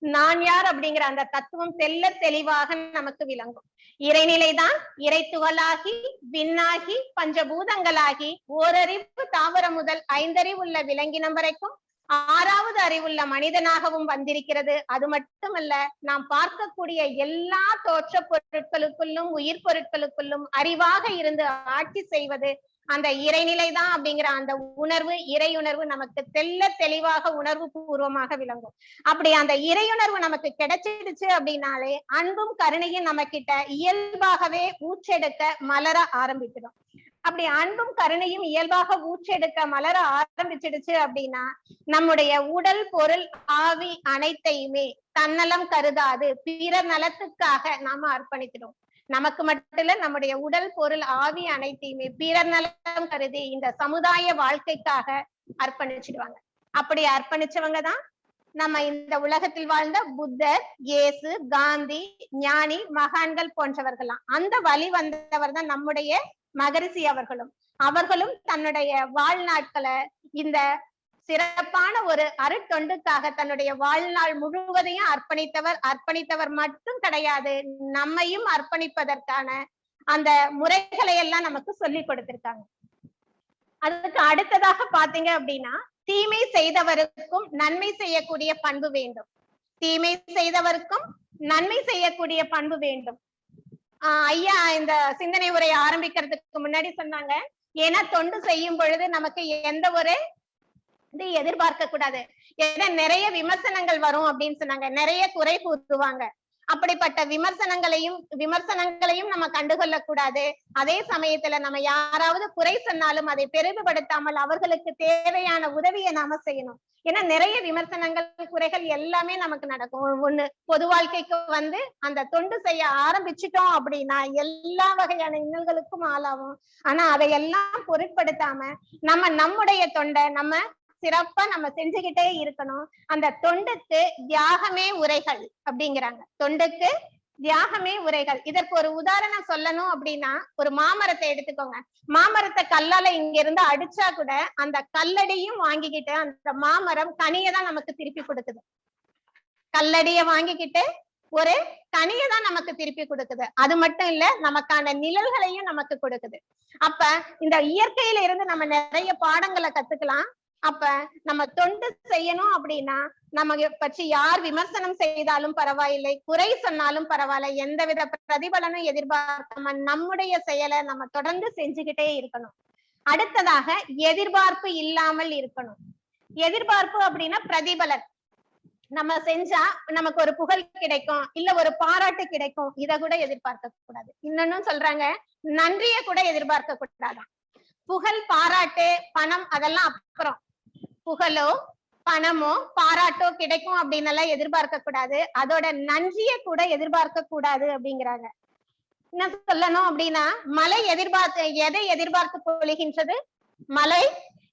நான் யார் அப்படிங்கிற அந்த தத்துவம் தெல்ல தெளிவாக நமக்கு விளங்கும். இறைநிலைதான் இறைத்துகளாகி விண்ணாகி பஞ்சபூதங்களாகி ஓரறிவு தாவரம் முதல் 5 அறிவு உள்ள விலங்கினம் வரைக்கும் 6வது அறிவுள்ள மனிதனாகவும் வந்திருக்கிறது. அது மட்டுமல்ல, நாம் பார்க்கக்கூடிய எல்லா தோற்ற பொருட்களுக்குள்ளும் உயிர் பொருட்களுக்குள்ளும் அறிவாக இருந்து ஆட்சி செய்வது அந்த இறைநிலைதான் அப்படிங்கிற அந்த உணர்வு, இறையுணர்வு நமக்கு தெல்ல தெளிவாக உணர்வு பூர்வமாக விளங்கும். அப்படி அந்த இறையுணர்வு நமக்கு கிடைச்சிடுச்சு அப்படின்னாலே அன்பும் கருணையும் நம்ம கிட்ட இயல்பாகவே ஊற்றெடுக்க மலர ஆரம்பிச்சிடும். அப்படி அன்பும் கருணையும் இயல்பாக ஊற்றெடுக்க மலர ஆரம்பிச்சிடுச்சு அப்படின்னா நம்முடைய உடல் பொருள் ஆவி அனைத்தையுமே தன்னலம் கருதாது பிறர் நலத்துக்காக நாம அர்ப்பணிக்கிறோம். நமக்கு மட்டும் இல்ல, நம்முடைய உடல் பொருள் ஆவி அனைத்தையுமே பிறர் நலம் கருதி இந்த சமுதாய வாழ்க்கைக்காக அர்ப்பணிச்சிடுவாங்க. அப்படி அர்ப்பணிச்சவங்க தான் நம்ம இந்த உலகத்தில் வாழ்ந்த புத்தர், இயேசு, காந்தி, ஞானி, மகான்கள் போன்றவர்கள்லாம். அந்த வழி வந்தவர் தான் நம்முடைய மகரிஷி அவர்களும் தன்னுடைய வாழ்நாட்களை இந்த சிறப்பான ஒரு அருட்தொண்டுக்காக தன்னுடைய வாழ்நாள் முழுவதையும் அர்ப்பணித்தவர் மட்டும் கிடையாது, நம்மையும் அர்ப்பணிப்பதற்கான அந்த முறைகளை எல்லாம் நமக்கு சொல்லி கொடுத்திருக்காங்க. அதுக்கு அடுத்ததாக பாத்தீங்க அப்படின்னா, தீமை செய்தவருக்கும் நன்மை செய்யக்கூடிய பண்பு வேண்டும். தீமை செய்தவருக்கும் நன்மை செய்யக்கூடிய பண்பு வேண்டும். ஐயா இந்த சிந்தனை உரையை ஆரம்பிக்கிறதுக்கு முன்னாடி சொன்னாங்க, ஏன்னா தொண்டு செய்யும் பொழுது நமக்கு எந்த ஒரு இது எதிர்பார்க்க கூடாது, ஏன்னா நிறைய விமர்சனங்கள் வரும் அப்படின்னு சொன்னாங்க, நிறைய குறை கூறுவாங்க. அப்படிப்பட்ட விமர்சனங்களையும் நம்ம கண்டுகொள்ள கூடாது. அதே சமயத்துல நம்ம யாராவது குறை சொன்னாலும் அதை பெரிதுபடுத்தாமல் அவர்களுக்கு தேவையான உதவியை நாம செய்யணும். ஏன்னா நிறைய விமர்சனங்கள், குறைகள் எல்லாமே நமக்கு நடக்கும். ஒண்ணு, பொது வாழ்க்கைக்கு வந்து அந்த தொண்டு செய்ய ஆரம்பிச்சிட்டோம் அப்படின்னா எல்லா வகையான இன்னல்களுக்கும் ஆளாகும். ஆனா அதையெல்லாம் பொருட்படுத்தாம நம்முடைய தொண்டை நம்ம சிறப்பா நம்ம செஞ்சுக்கிட்டே இருக்கணும். அந்த தொண்டுக்கு தியாகமே உரைகள் அப்படிங்கிறாங்க. தொண்டுக்கு தியாகமே உரைகள். இதற்கு ஒரு உதாரணம் சொல்லணும் அப்படின்னா, ஒரு மாமரத்தை எடுத்துக்கோங்க. மாமரத்தை கல்லால இங்க இருந்து அடிச்சா கூட அந்த கல்லடியும் வாங்கிக்கிட்டு அந்த மாமரம் கனியை தான் நமக்கு திருப்பி கொடுக்குது. கல்லடிய வாங்கிக்கிட்டு ஒரு கனியை தான் நமக்கு திருப்பி கொடுக்குது. அது மட்டும் இல்ல, நமக்கான நிழல்களையும் நமக்கு கொடுக்குது. அப்ப இந்த இயற்கையில இருந்து நம்ம நிறைய பாடங்களை கத்துக்கலாம். அப்ப நம்ம தொண்டு செய்யணும் அப்படின்னா நம்ம பற்றி யார் விமர்சனம் செய்தாலும் பரவாயில்லை, குறை சொன்னாலும் பரவாயில்ல, எந்தவித பிரதிபலனும் எதிர்பார்க்காம நம்முடைய செயலை நம்ம தொடர்ந்து செஞ்சுக்கிட்டே இருக்கணும். அடுத்ததாக எதிர்பார்ப்பு இல்லாமல் இருக்கணும். எதிர்பார்ப்பு அப்படின்னா பிரதிபலன். நம்ம செஞ்சா நமக்கு ஒரு புகழ் கிடைக்கும், இல்ல ஒரு பாராட்டு கிடைக்கும், இத கூட எதிர்பார்க்க கூடாது. இன்னொன்னும் சொல்றாங்க, நன்றிய கூட எதிர்பார்க்க கூடாதான். புகழ், பாராட்டு, பணம் அதெல்லாம் அப்புறம். புகழோ பணமோ பாராட்டோ கிடைக்கும் அப்படின்னு எல்லாம் எதிர்பார்க்க கூடாது. அதோட நன்றிய கூட எதிர்பார்க்க கூடாது அப்படிங்கிறாங்க. என்ன சொல்லணும் அப்படின்னா, மலை எதை எதிர்பார்த்து பொழிகின்றது? மலை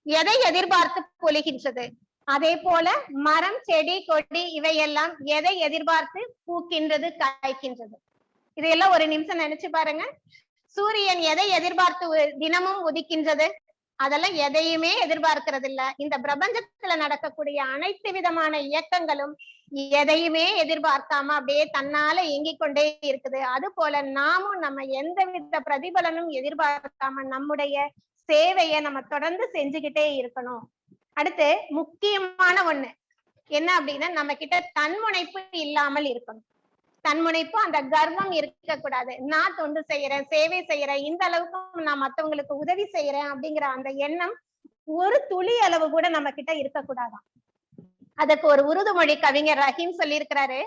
எதை எதிர்பார்த்து பொழிகின்றது? அதே போல மரம், செடி, கொடி இவையெல்லாம் எதை எதிர்பார்த்து பூக்கின்றது, காய்க்கின்றது? இதையெல்லாம் ஒரு நிமிஷம் நினைச்சு பாருங்க. சூரியன் எதை எதிர்பார்த்து தினமும் உதிக்கின்றது? அதெல்லாம் எதையுமே எதிர்பார்க்கிறது இல்ல. இந்த பிரபஞ்சத்துல நடக்கக்கூடிய அனைத்து விதமான இயக்கங்களும் எதையுமே எதிர்பார்க்காம அப்படியே தன்னால இயங்கிக் கொண்டே இருக்குது. அது போல நாமும் நம்ம எந்தவித பிரதிபலனும் எதிர்பார்க்காம நம்முடைய சேவையை நம்ம தொடர்ந்து செஞ்சுக்கிட்டே இருக்கணும். அடுத்து முக்கியமான ஒண்ணு என்ன அப்படின்னா, நம்ம கிட்ட தன்முனைப்பு இல்லாமல் இருக்கணும். தன்முனைப்பு, அந்த கர்வம் இருக்க கூடாது. நான் தொண்டு செய்யறேன், சேவை செய்யறேன், இந்த அளவுக்கு நான் மத்தவங்களுக்கு உதவி செய்யறேன் அப்படிங்கிற அந்த எண்ணம் ஒரு துளி அளவு கூட நம்ம கிட்ட இருக்கக்கூடாதான். அதுக்கு ஒரு உருதுமொழி கவிஞர் ரஹீம் சொல்லியிருக்கிறாரு,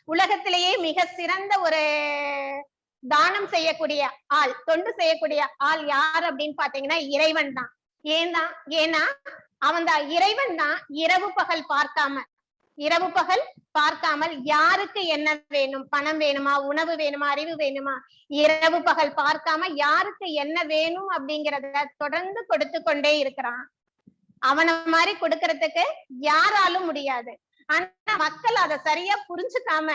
உலகத்திலேயே மிக சிறந்த ஒரு தானம் செய்யக்கூடிய ஆள், தொண்டு செய்யக்கூடிய ஆள் யார் அப்படின்னு பாத்தீங்கன்னா இறைவன் தான். ஏன்னா அவன் தான், இறைவன் தான் இரவு பகல் பார்க்காமல் யாருக்கு என்ன வேணும், பணம் வேணுமா, உணவு வேணுமா, அறிவு வேணுமா, இரவு பகல் பார்க்காம யாருக்கு என்ன வேணும் அப்படிங்கிறத தொடர்ந்து கொடுத்து கொண்டே இருக்கிறான். அவனை மாதிரி கொடுக்கறதுக்கு யாராலும் முடியாது. ஆனா மக்கள் அதை சரியா புரிஞ்சுக்காம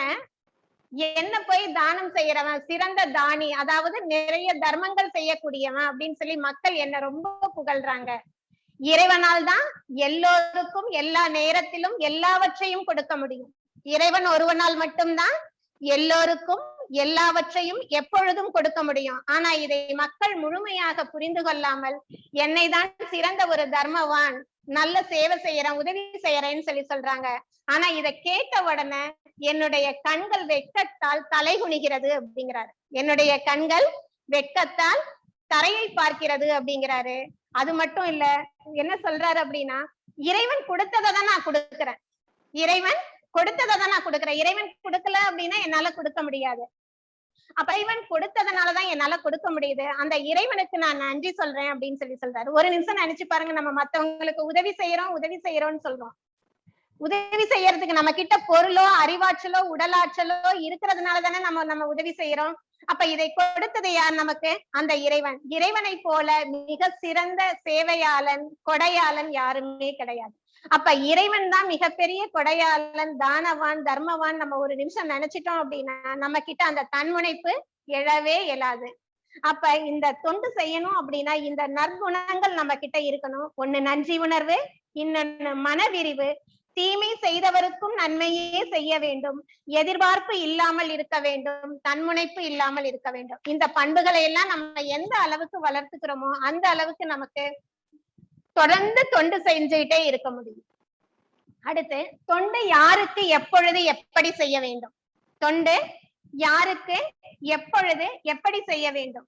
என்ன போய் தானம் செய்யறவன் சிறந்த தானி, அதாவது நிறைய தர்மங்கள் செய்யக்கூடியவன் அப்படின்னு சொல்லி மக்கள் என்ன ரொம்ப புகழ்றாங்க. இறைவனால் தான் எல்லோருக்கும் எல்லா நேரத்திலும் எல்லாவற்றையும் கொடுக்க முடியும். இறைவன் ஒருவனால் மட்டும்தான் எல்லோருக்கும் எல்லாவற்றையும் எப்பொழுதும் கொடுக்க முடியும். ஆனா இதை மக்கள் முழுமையாக புரிந்து கொள்ளாமல் என்னை தான் சிறந்த ஒரு தர்மவான், நல்ல சேவை செய்யறேன், உதவி செய்யறேன்னு சொல்லி சொல்றாங்க. ஆனா இதை கேட்ட உடனே என்னுடைய கண்கள் வெட்கத்தால் தலை குனிகிறது அப்படிங்கிறாரு. என்னுடைய கண்கள் வெட்கத்தால் தரையை பார்க்கிறது அப்படிங்கிறாரு. அது மட்டும் இல்ல, என்ன சொல்றாரு அப்படின்னா, இறைவன் கொடுத்ததை தான் நான் கொடுக்கிறேன், இறைவன் கொடுத்ததை தான் நான் கொடுக்கிறேன், இறைவன் கொடுக்கல அப்படின்னா என்னால கொடுக்க முடியாது. அப்ப இறைவன் கொடுத்ததுனாலதான் என்னால கொடுக்க முடியுது, அந்த இறைவனுக்கு நான் நன்றி சொல்றேன் அப்படின்னு சொல்லி சொல்றாரு. ஒரு நிமிஷம் நினைச்சு பாருங்க, நம்ம மத்தவங்களுக்கு உதவி செய்யறோம்னு சொல்றோம். உதவி செய்யறதுக்கு நம்ம கிட்ட பொருளோ அறிவாற்றலோ உடலாற்றலோ இருக்கிறதுனால தானே நம்ம உதவி செய்யறோம். அப்ப இதை கொடுத்தது யார் நமக்கு? அந்த இறைவன். இறைவனை போல மிக சிறந்த சேவையாளன், கொடையாளன் யாருமே கிடையாது. அப்ப இறைவன் தான் மிகப்பெரிய கொடையாளன், தானவான், தர்மவான். நம்ம ஒரு நிமிஷம் நினைச்சிட்டோம் அப்படின்னா நம்ம கிட்ட அந்த தன்முனைப்பு எழவே எழாது. அப்ப இந்த தொண்டு செய்யணும் அப்படின்னா இந்த நற்குணங்கள் நம்ம கிட்ட இருக்கணும். ஒண்ணு நன்றி உணர்வு, இன்னொன்னு மனவிரிவு, தீமை செய்தவருக்கும் நன்மையே செய்ய வேண்டும், எதிர்பார்ப்பு இல்லாமல் இருக்க வேண்டும், தன்முனைப்பு இல்லாமல் இருக்க வேண்டும். இந்த பண்புகளை எல்லாம் நம்ம எந்த அளவுக்கு வளர்த்துக்கிறோமோ அந்த அளவுக்கு நமக்கு தொடர்ந்து தொண்டு செஞ்சுக்கிட்டே இருக்க முடியும். அடுத்து, தொண்டு யாருக்கு எப்பொழுது எப்படி செய்ய வேண்டும்? தொண்டு யாருக்கு எப்பொழுது எப்படி செய்ய வேண்டும்?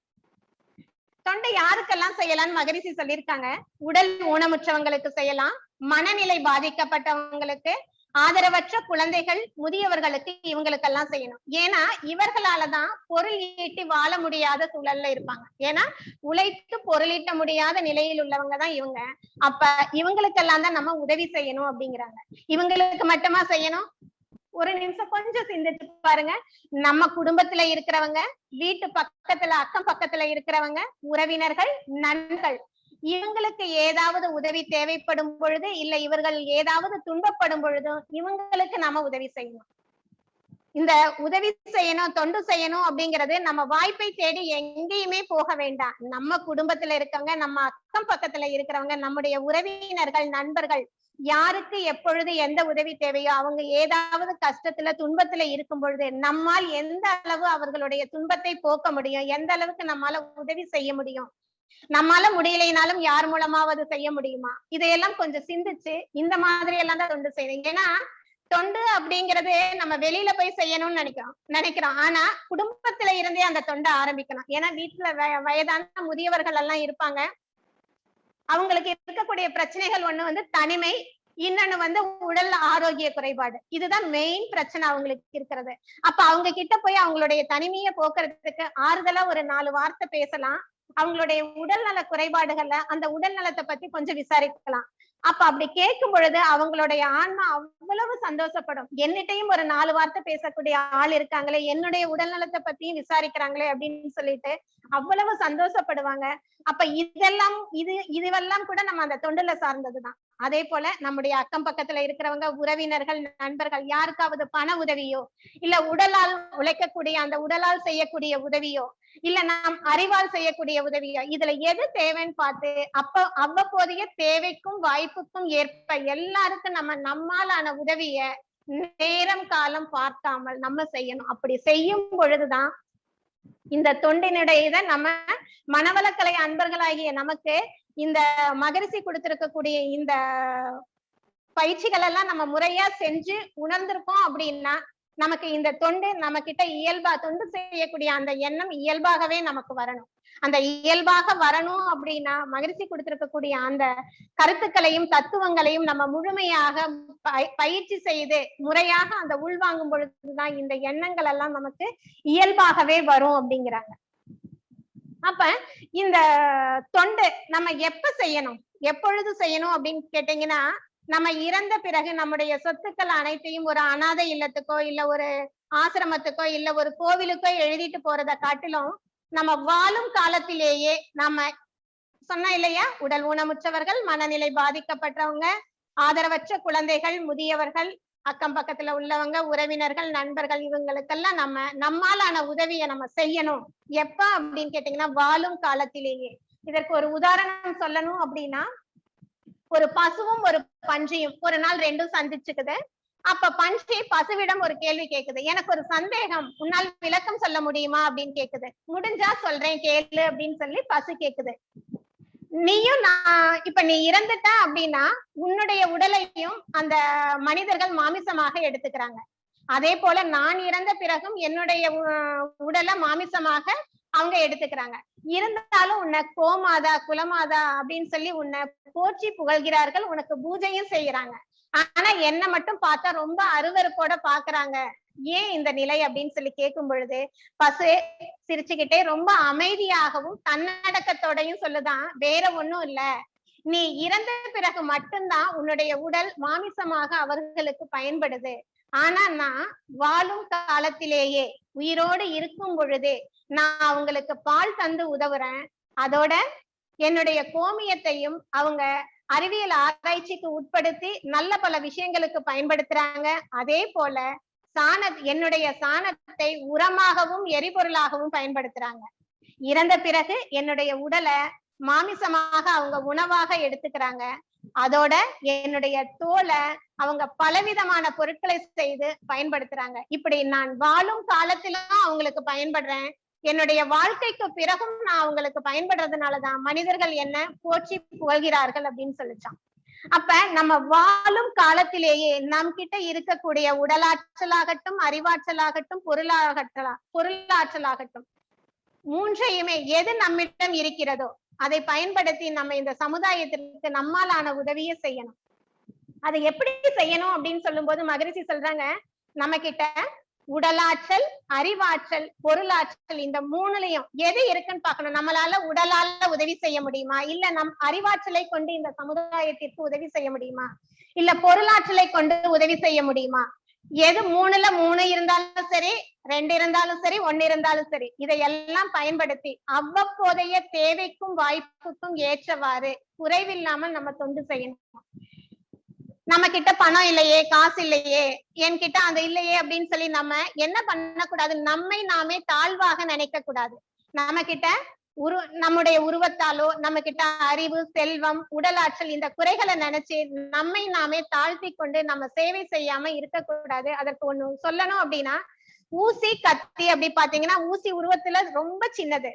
தொண்டை யாருக்கெல்லாம் செய்யலாம்னு மகரிஷி சொல்லியிருக்காங்க. உடல் ஊனமுற்றவங்களுக்கு செய்யலாம், மனநிலை பாதிக்கப்பட்டவங்களுக்கு, ஆதரவற்ற குழந்தைகள், முதியவர்களுக்கு, இவங்களுக்கெல்லாம் செய்யணும். ஏன்னா இவர்களாலதான் பொருள் ஈட்டி வாழ முடியாத சூழல்ல இருப்பாங்க. ஏன்னா உழைத்து பொருளீட்ட முடியாத நிலையில் உள்ளவங்க தான் இவங்க. அப்ப இவங்களுக்கெல்லாம் தான் நம்ம உதவி செய்யணும் அப்படிங்கிறாங்க. இவங்களுக்கு மட்டுமா செய்யணும்? ஒரு நிமிஷம் கொஞ்சம் சிந்திச்சு பாருங்க. நம்ம குடும்பத்துல இருக்கிறவங்க, வீட்டு பக்கத்துல அக்கம் பக்கத்துல இருக்கிறவங்க, உறவினர்கள், நண்பர்கள், இவங்களுக்கு ஏதாவது உதவி தேவைப்படும் பொழுது, இல்ல இவர்கள் ஏதாவது துன்பப்படும் பொழுதும் இவங்களுக்கு நாம உதவி செய்யணும். இந்த உதவி செய்யணும், தொண்டு செய்யணும் அப்படிங்கிறது நம்ம வாய்ப்பை தேடி எங்கேயுமே போக வேண்டாம். நம்ம குடும்பத்துல இருக்கவங்க, நம்ம அக்கம் பக்கத்துல இருக்கிறவங்க, நம்முடைய உறவினர்கள், நண்பர்கள், யாருக்கு எப்பொழுது எந்த உதவி தேவையோ, அவங்க ஏதாவது கஷ்டத்துல துன்பத்துல இருக்கும் பொழுது நம்மால் எந்த அளவு அவர்களுடைய துன்பத்தை போக்க முடியும், எந்த அளவுக்கு நம்மால உதவி செய்ய முடியும், நம்மால முடியலைனாலும் யார் மூலமாவது செய்ய முடியுமா, இதையெல்லாம் கொஞ்சம் சிந்திச்சு இந்த மாதிரி எல்லாம் தான் தொண்டு செய்யணும். ஏன்னா தொண்டு அப்படிங்கிறது நம்ம வெளியில போய் செய்யணும்னு நினைக்கிறோம். ஆனா குடும்பத்துல இருந்தே அந்த தொண்டை ஆரம்பிக்கணும். ஏன்னா வீட்டுல வயதான முதியவர்கள் எல்லாம் இருப்பாங்க. அவங்களுக்கு இருக்கக்கூடிய பிரச்சனைகள் ஒண்ணு தனிமை, இன்னொன்னு உடல் ஆரோக்கிய குறைபாடு. இதுதான் மெயின் பிரச்சனை அவங்களுக்கு இருக்கிறது. அப்ப அவங்க கிட்ட போய் அவங்களுடைய தனிமையை போக்குறதுக்கு ஆறுதலா ஒரு 4 வார்த்தை பேசலாம். அவங்களுடைய உடல் நல குறைபாடுகள்ல அந்த உடல் நலத்தை பத்தி கொஞ்சம் விசாரிக்கலாம். அப்ப அப்படி கேட்கும் பொழுது அவங்களுடைய ஆன்மா அவ்வளவு சந்தோஷப்படும். என்னிட்டையும் ஒரு 4 வார்த்தை பேசக்கூடிய ஆள் இருக்காங்களே, என்னுடைய உடல் நலத்தை பத்தியும் விசாரிக்கிறாங்களே அப்படின்னு சொல்லிட்டு அவ்வளவு சந்தோஷப்படுவாங்க. அப்ப இதுவெல்லாம் கூட நம்ம அந்த தொண்டுல சார்ந்ததுதான். அதே போல நம்முடைய அக்கம் பக்கத்துல இருக்கிறவங்க, உறவினர்கள், நண்பர்கள், யாருக்காவது பண உதவியோ, இல்ல உடலால் உழைக்கக்கூடிய அந்த உடலால் செய்யக்கூடிய உதவியோ, இல்ல நாம் அறிவால் செய்யக்கூடிய உதவியோ, இதுல எது தேவைன்னு பார்த்து அவ்வப்போதைய தேவைக்கும் வாய்ப்புக்கும் ஏற்ப எல்லாருக்கும் நம்மாலான உதவிய நேரம் காலம் பார்க்காமல் நம்ம செய்யணும். அப்படி செய்யும் பொழுதுதான் இந்த தொண்டினுடைய நம்ம மனவளக்கலை அன்பர்களாகிய நமக்கு இந்த மகரிஷி கொடுத்திருக்கக்கூடிய இந்த பயிற்சிகள் எல்லாம் நம்ம முறையா செஞ்சு உணர்ந்திருக்கோம் அப்படின்னா நமக்கு இந்த தொண்டு நம்ம கிட்ட இயல்பா, தொண்டு செய்யக்கூடிய அந்த எண்ணம் இயல்பாகவே நமக்கு வரணும். அந்த இயல்பாக வரணும் அப்படின்னா மகரிஷி கொடுத்திருக்கக்கூடிய அந்த கருத்துக்களையும் தத்துவங்களையும் நம்ம முழுமையாக பயிற்சி செய்து முறையாக அந்த உள்வாங்கும் பொழுதுதான் இந்த எண்ணங்கள் எல்லாம் நமக்கு இயல்பாகவே வரும் அப்படிங்கிறாங்க. அப்ப இந்த தொண்டு நம்ம எப்ப செய்யணும், எப்பொழுது செய்யணும் அப்படின்னு கேட்டீங்கன்னா, நம்ம இறந்த பிறகு நம்முடைய சொத்துக்கள் அனைத்தையும் ஒரு அனாதை இல்லத்துக்கோ, இல்ல ஒரு ஆசிரமத்துக்கோ, இல்ல ஒரு கோவிலுக்கோ எழுதிட்டு போறதை காட்டிலும் நம்ம வாழும் காலத்திலேயே நம்ம சொன்ன இல்லையா, உடல் ஊனமுற்றவர்கள், மனநிலை பாதிக்கப்பட்டவங்க, ஆதரவற்ற குழந்தைகள், முதியவர்கள், அக்கம் பக்கத்துல உள்ளவங்க, உறவினர்கள், நண்பர்கள் இவங்களுக்கெல்லாம் நம்மாலான உதவியை நம்ம செய்யணும். எப்ப அப்படின்னு கேட்டீங்கன்னா வாழும் காலத்திலேயே. இதற்கு ஒரு உதாரணம் சொல்லணும் அப்படின்னா, ஒரு பசுவும் ஒரு பன்றியும் ஒரு நாள் ரெண்டும் சந்திச்சுக்குது. அப்ப பன்றி பசுவிடம் ஒரு கேள்வி கேக்குது, எனக்கு ஒரு சந்தேகம், உன்னால் விளக்கம் சொல்ல முடியுமா அப்படின்னு கேக்குது. முடிஞ்சா சொல்றேன் கேளு அப்படின்னு சொல்லி பசு கேக்குது. நீயும் நான் இப்ப நீ இறந்துட்ட அப்படின்னா உன்னுடைய உடலையும் அந்த மனிதர்கள் மாமிசமாக எடுத்துக்கிறாங்க. அதே போல நான் இறந்த பிறகும் என்னுடைய உடலை மாமிசமாக அவங்க எடுத்துக்கிறாங்க. இருந்தாலும் உன்னை கோமாதா குலமாதா அப்படின்னு சொல்லி உன்னை போற்றி புகழ்கிறார்கள், உனக்கு பூஜையும் செய்யறாங்க. ஆனா என்ன மட்டும் பார்த்தா ரொம்ப அருவருப்போட பாக்குறாங்க. ஏன் இந்த நிலை அப்படின்னு சொல்லி கேட்கும் பொழுது பசு சிரிச்சுக்கிட்டே ரொம்ப அமைதியாகவும் தன்னடக்கத்தோடையும் சொல்லுதான், வேற ஒண்ணும் இல்ல, நீ இறந்த பிறகு மட்டும்தான் உன்னுடைய உடல் மாமிசமாக அவர்களுக்கு பயன்படுது. ஆனா நான் வாழும் காலத்திலேயே உயிரோடு இருக்கும் பொழுதே நான் அவங்களுக்கு பால் தந்து உதவுறேன். அதோட என்னுடைய கோமியத்தையும் அவங்க அறிவியல் ஆராய்ச்சிக்கு உட்படுத்தி நல்ல பல விஷயங்களுக்கு பயன்படுத்துறாங்க. அதே போல என்னுடைய சாணத்தை உரமாகவும் எரிபொருளாகவும் பயன்படுத்துறாங்க. இறந்த பிறகு என்னுடைய உடலை மாமிசமாக அவங்க உணவாக எடுத்துக்கிறாங்க. அதோட என்னுடைய தோலை அவங்க பலவிதமான பொருட்களை செய்து பயன்படுத்துறாங்க. இப்படி நான் வாழும் காலத்திலும் அவங்களுக்கு பயன்படுறேன். என்னுடைய வாழ்க்கைக்கு பிறகும் நான் அவங்களுக்கு பயன்படுறதுனாலதான் மனிதர்கள் என்ன போற்றி புகழ்கிறார்கள் அப்படின்னு சொல்லிச்சான். அப்ப நம்ம வாழும் காலத்திலேயே நம் கிட்ட இருக்கக்கூடிய உடலாற்றலாகட்டும், அறிவாற்றலாகட்டும், பொருளாற்றலாகட்டும், மூன்றையுமே எது நம்மிடம் இருக்கிறதோ அதை பயன்படுத்தி நம்ம இந்த சமுதாயத்திற்கு நம்மாலான உதவியை செய்யணும். அதை எப்படி செய்யணும் அப்படின்னு சொல்லும் போது மகரிஷி சொல்றாங்க, நம்ம கிட்ட உடலாற்றல், அறிவாற்றல், பொருளாற்றல் இந்த மூணுலயும் எது இருக்குன்னு பார்க்கணும். நம்மளால உடலால உதவி செய்ய முடியுமா, இல்ல நம் அறிவாற்றலை கொண்டு இந்த சமுதாயத்திற்கு உதவி செய்ய முடியுமா, இல்ல பொருளாற்றலை கொண்டு உதவி செய்ய முடியுமா? எது மூணுல மூணு இருந்தாலும் சரி, ரெண்டு இருந்தாலும் சரி, ஒன்னு இருந்தாலும் சரி, இதையெல்லாம் பயன்படுத்தி அவ்வப்போதைய தேவைக்கும் வாய்ப்புக்கும் ஏற்றவாறு குறைவில்லாமல் நம்ம தொண்டு செய்யணும். நம்ம கிட்ட பணம் இல்லையே, காசு இல்லையே, என்கிட்ட அது இல்லையே அப்படின்னு சொல்லி நம்ம என்ன பண்ணக்கூடாது, நம்மை நாமே தாழ்வாக நினைக்க கூடாது. நம்ம கிட்ட நம்முடைய உருவத்தாலோ, நம்ம கிட்ட அறிவு, செல்வம், உடலாற்றல் இந்த குறைகளை நினைச்சு நம்மை நாமே தாழ்த்தி கொண்டு நம்ம சேவை செய்யாம இருக்கக்கூடாது. அதற்கு ஒண்ணு சொல்லணும் அப்படின்னா, ஊசி கத்தி அப்படி பாத்தீங்கன்னா ஊசி உருவத்துல ரொம்ப சின்னது,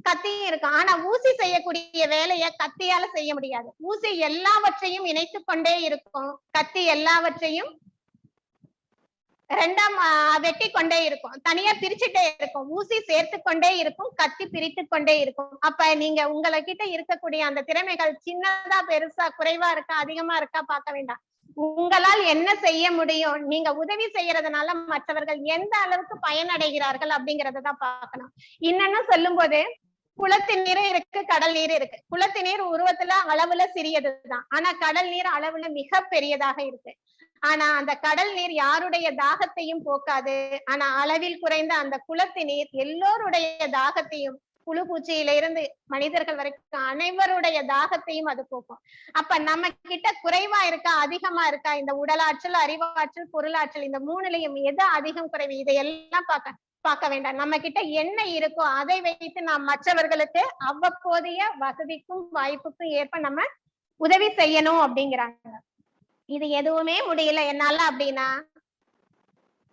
கத்தியும் இருக்கும். ஆனா ஊசி செய்யக்கூடிய வேலைய கத்தியால செய்ய முடியாது. ஊசி எல்லாவற்றையும் இணைத்து கொண்டே இருக்கும், கத்தி எல்லாவற்றையும் ரெண்டாம் வெட்டி கொண்டே இருக்கும், தனியா பிரிச்சுட்டே இருக்கும். ஊசி சேர்த்து கொண்டே இருக்கும், கத்தி பிரித்து கொண்டே இருக்கும். அப்ப நீங்க உங்களை கிட்ட இருக்கக்கூடிய அந்த திறமைகள் சின்னதா, பெருசா, குறைவா இருக்கா, அதிகமா இருக்கா பார்க்க வேண்டாம். உங்களால் என்ன செய்ய முடியும், நீங்க உதவி செய்யறதுனால மற்றவர்கள் எந்த அளவுக்கு பயனடைகிறார்கள் அப்படிங்கறதான் பார்க்கணும். இன்னொன்னு சொல்லும் போது, குளத்து நீர் இருக்கு, கடல் நீர் இருக்கு. குளத்து நீர் உருவத்துல அளவுல சிறியதுதான், ஆனா கடல் நீர் அளவுல மிக பெரியதாக இருக்கு. ஆனா அந்த கடல் நீர் யாருடைய தாகத்தையும் போக்காது. ஆனா அளவில் குறைந்த அந்த குளத்து நீர் எல்லோருடைய தாகத்தையும், புழு பூச்சியில இருந்து மனிதர்கள் வரைக்கும் அனைவருடைய தாகத்தையும் அது போக்கும். அப்ப நம்ம கிட்ட குறைவா இருக்கா, அதிகமா இருக்கா, இந்த உடலாற்றல், அறிவாற்றல், பொருளாற்றல் இந்த மூணுலையும் எது அதிகம் குறைவு இதையெல்லாம் பார்க்க வேண்டாம். நம்ம கிட்ட என்ன இருக்கோ அதை வைத்து நாம் மற்றவர்களுக்கு அவ்வப்போதைய வசதிக்கும் வாய்ப்புக்கும் ஏற்ப நம்ம உதவி செய்யணும் அப்படிங்கிறாங்க. இது எதுவுமே முடியல என்னால அப்படின்னா,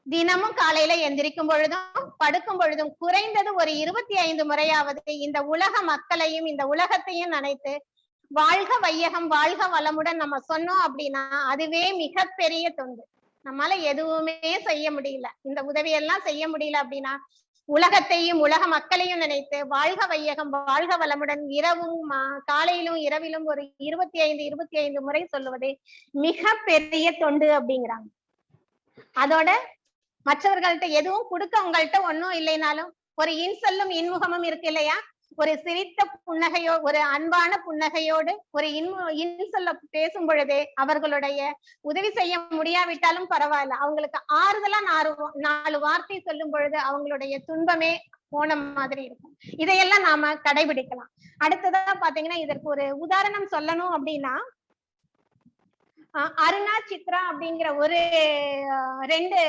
தினமும் காலையில எந்திரிக்கும் பொழுதும் படுக்கும் பொழுதும் குறைந்தது ஒரு 25 முறையாவது இந்த உலக மக்களையும் இந்த உலகத்தையும் நினைத்து வாழ்க வையகம், வாழ்க வளமுடன் நம்ம சொன்னோம் அப்படின்னா அதுவே மிகப்பெரிய தொண்டு. நம்மளால எதுவுமே செய்ய முடியல, இந்த உதவியெல்லாம் செய்ய முடியல அப்படின்னா உலகத்தையும் உலக மக்களையும் நினைத்து வாழ்க வையகம், வாழ்க வளமுடன் இரவும் காலையிலும் இரவிலும் ஒரு 25 முறை சொல்லுவதே மிக பெரிய தொண்டு அப்படிங்கிறாங்க. அதோட மற்றவர்கள்ட்ட எதுவும் கொடுக்க உங்கள்கிட்ட ஒன்னும் இல்லைனாலும் ஒரு இன்சொல்லும் இன்முகமும் இருக்கு இல்லையா, ஒரு சிரித்த புன்னகையோ, ஒரு அன்பான புன்னகையோடு ஒரு இன்சொல்ல பேசும் பொழுதே அவர்களுடைய உதவி செய்ய முடியாவிட்டாலும் பரவாயில்ல, அவங்களுக்கு ஆறுதலா 4 வார்த்தை சொல்லும் பொழுது அவங்களுடைய துன்பமே போன மாதிரி இருக்கும். இதையெல்லாம் நாம கடைபிடிக்கலாம். அடுத்ததா பாத்தீங்கன்னா, இதற்கு ஒரு உதாரணம் சொல்லணும் அப்படின்னா, அருணா சித்ரா அப்படிங்கிற ஒரு 2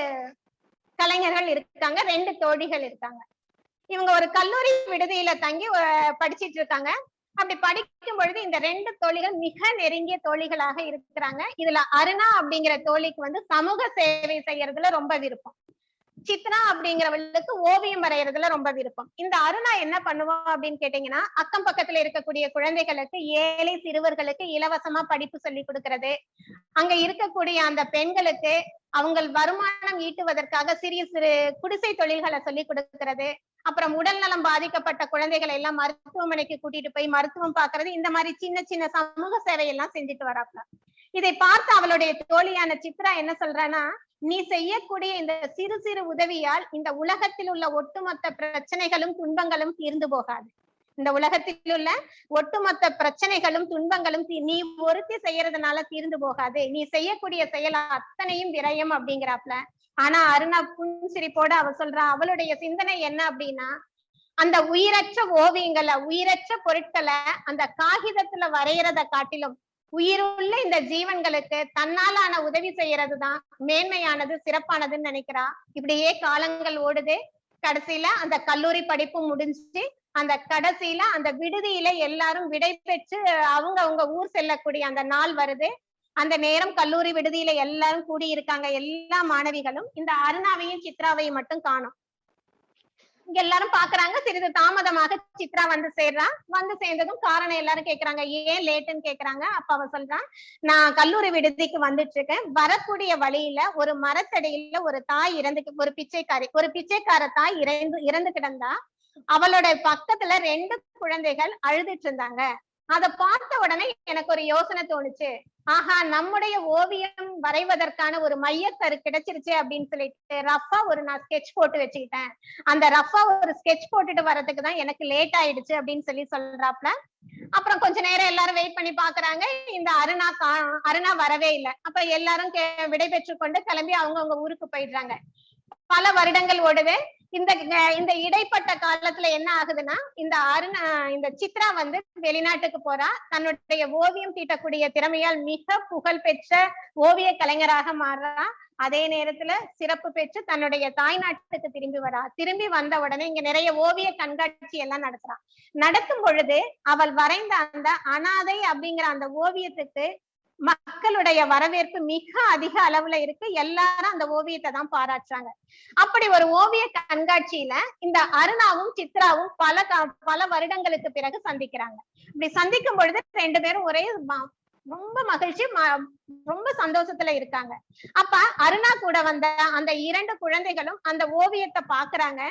கலைஞர்கள் இருக்காங்க, 2 தோழிகள் இருக்காங்க. இவங்க ஒரு கல்லூரி விடுதியில தங்கி படிச்சிட்டு இருக்காங்க. அப்படி படிக்கும் பொழுது இந்த 2 தோழிகள் மிக நெருங்கிய தோழிகளாக இருக்கிறாங்க. இதுல அருணா அப்படிங்கிற தோழிக்கு வந்து சமூக சேவை செய்யறதுல ரொம்ப விருப்பம். சித்ரா அப்படிங்கிறவளுக்கு ஓவியம் வரைகிறதுல ரொம்ப விருப்பம். இந்த அருணா என்ன பண்ணுவா அப்படின்னு கேட்டீங்கன்னா, அக்கம் பக்கத்துல இருக்கக்கூடிய குழந்தைகளுக்கு, ஏழை சிறுவர்களுக்கு இலவசமா படிப்பு சொல்லி கொடுக்கறது, அங்க இருக்கக்கூடிய அந்த பெண்களுக்கு அவங்கள் வருமானம் ஈட்டுவதற்காக சிறிய சிறு குடிசை தொழில்களை சொல்லி கொடுக்கிறது, அப்புறம் உடல் நலம் பாதிக்கப்பட்ட குழந்தைகளை எல்லாம் மருத்துவமனைக்கு கூட்டிட்டு போய் மருத்துவம் பாக்குறது, இந்த மாதிரி சின்ன சின்ன சமூக சேவை எல்லாம் செஞ்சுட்டு வராப்ல. இதை பார்த்து அவளுடைய தோழியான சித்ரா என்ன சொல்றான்னா, நீ செய்யக்கூடிய இந்த சிறு சிறு உதவியால் இந்த உலகத்தில் உள்ள ஒட்டுமொத்த பிரச்சனைகளும் துன்பங்களும் தீர்ந்து போகாது. இந்த உலகத்தில் உள்ள ஒட்டுமொத்த பிரச்சனைகளும் துன்பங்களும் நீ ஒருத்தி செய்யறதுனால தீர்ந்து போகாது. நீ செய்யக்கூடிய செயல் அத்தனையும் விரயம் அப்படிங்கிறாப்ல. ஆனா அருணா புன்சிரிப்போட அவ சொல்றா, அவளுடைய சிந்தனை என்ன அப்படின்னா, அந்த உயிரற்ற ஓவியங்களை, உயிரற்ற பொருட்களை அந்த காகிதத்துல வரைகிறத காட்டிலும் உயிருள்ள இந்த ஜீவன்களுக்கு தன்னாலான உதவி செய்யறதுதான் மேன்மையானது, சிறப்பானதுன்னு நினைக்கிறா. இப்படியே காலங்கள் ஓடுது. கடைசியில அந்த கல்லூரி படிப்பு முடிஞ்சு அந்த கடைசியில அந்த விடுதியில எல்லாரும் விடை பெற்று அவங்க ஊர் செல்லக்கூடிய அந்த நாள் வருது. அந்த நேரம் கல்லூரி விடுதியில எல்லாரும் கூடியிருக்காங்க. எல்லா மாணவிகளும் இந்த அருணாவையும் சித்ராவையும் மட்டும் காணும். இங்க எல்லாரும் பாக்குறாங்க. சிறிது தாமதமாக சித்ரா வந்து சேர்றா. வந்து சேர்ந்ததும் காரணம் எல்லாரும் கேக்குறாங்க, ஏன் லேட்டுன்னு கேக்குறாங்க. அப்ப அவ சொல்றான், நான் கல்லூரி விடுதிக்கு வந்துட்டு இருக்கேன். வரக்கூடிய வழியில ஒரு மரத்தடியில ஒரு தாய் ஒரு பிச்சைக்கார தாய் இறந்து கிடந்தா. அவளோட பக்கத்துல 2 குழந்தைகள் அழுதுட்டு இருந்தாங்க. அத பார்த்த உடனே எனக்கு ஒரு யோசனை தோணுச்சு. ஆஹா, நம்முடைய ஓவியம் வரைவதற்கான ஒரு மையக்கரு கிடைச்சிருச்சு அப்படின்னு சொல்லிட்டு ரஃபா நான் ஸ்கெட்ச் போட்டு வச்சுக்கிட்டேன். அந்த ரஃபா ஒரு ஸ்கெட்ச் போட்டுட்டு வர்றதுக்கு தான் எனக்கு லேட் ஆயிடுச்சு அப்படின்னு சொல்றாப்ல. அப்புறம் கொஞ்ச நேரம் எல்லாரும் வெயிட் பண்ணி பாக்குறாங்க. இந்த அருணா வரவே இல்லை. அப்ப எல்லாரும் விடை பெற்று கொண்டு கிளம்பி அவங்கவுங்க ஊருக்கு போயிடுறாங்க. பல வருடங்கள் ஓடுது. இந்த இடைப்பட்ட காலத்துல என்ன ஆகுதுன்னா, இந்த சித்ரா வந்து வெளிநாட்டுக்கு போறா. தன்னுடைய ஓவியம் தீட்டக்கூடிய திறமையால் மிக புகழ் பெற்ற ஓவிய கலைஞராக மாறுறா. அதே நேரத்துல சிறப்பு பெற்று தன்னுடைய தாய் நாட்டுக்கு திரும்பி வரா. திரும்பி வந்த உடனே இங்க நிறைய ஓவிய கண்காட்சி எல்லாம் நடத்துறா. நடத்தும் பொழுது அவள் வரைந்த அந்த அனாதை அப்படிங்கிற அந்த ஓவியத்துக்கு மக்களுடைய வரவேற்பு மிக அதிக அளவுல இருக்கு. எல்லாரும் அந்த ஓவியத்தை தான் பாராட்டுறாங்க. அப்படி ஒரு ஓவிய கண்காட்சியில இந்த அருணாவும் சித்ராவும் பல வருடங்களுக்கு பிறகு சந்திக்கிறாங்க. இப்படி சந்திக்கும் பொழுது 2 பேரும் ஒரே ரொம்ப மகிழ்ச்சி, ரொம்ப சந்தோஷத்துல இருக்காங்க. அப்ப அருணா கூட வந்த அந்த 2 குழந்தைகளும் அந்த ஓவியத்தை பாக்குறாங்க.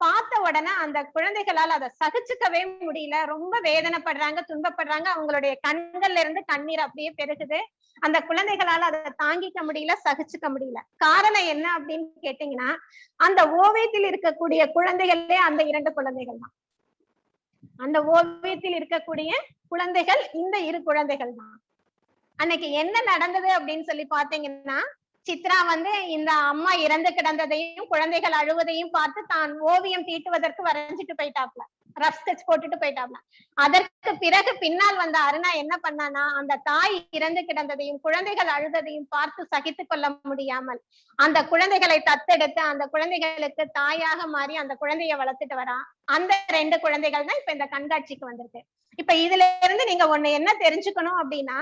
பார்த்த உடனே அந்த குழந்தைகளால் அதை சகிச்சுக்கவே முடியல. ரொம்ப வேதனைப்படுறாங்க, துன்பப்படுறாங்க. அவங்களுடைய கண்கள்ல இருந்து கண்ணீர் அப்படியே பெருகுது. அந்த குழந்தைகளால அதை தாங்கிக்க முடியல, சகிச்சுக்க முடியல. காரணம் என்ன அப்படின்னு கேட்டீங்கன்னா, அந்த ஓவியத்தில் இருக்கக்கூடிய குழந்தைகளே அந்த 2 குழந்தைகள் தான். அந்த ஓவியத்தில் இருக்கக்கூடிய குழந்தைகள் இந்த 2 குழந்தைகள் தான். அன்னைக்கு என்ன நடந்தது அப்படின்னு சொல்லி பாத்தீங்கன்னா, சித்ரா வந்து இந்த அம்மா இறந்து கிடந்ததையும் குழந்தைகள் அழுவதையும் பார்த்து தான் ஓவியம் தீட்டுவதற்கு வரைஞ்சிட்டு போயிட்டாப்ல. ரஃப் ஸ்கெட்ச் போட்டுட்டு போயிட்டாப்ல. அதற்கு பிறகு பின்னால் வந்த அருணா என்ன பண்ணானா, அந்த தாய் இறந்து கிடந்ததையும் குழந்தைகள் அழுததையும் பார்த்து சகித்து கொள்ள முடியாமல் அந்த குழந்தைகளை தத்தெடுத்து அந்த குழந்தைகளுக்கு தாயாக மாறி அந்த குழந்தைய வளர்த்துட்டு வரா. அந்த 2 குழந்தைகள் தான் இப்ப இந்த கண்காட்சிக்கு வந்திருக்கு. இப்ப இதுல இருந்து நீங்க ஒண்ணு என்ன தெரிஞ்சுக்கணும் அப்படின்னா,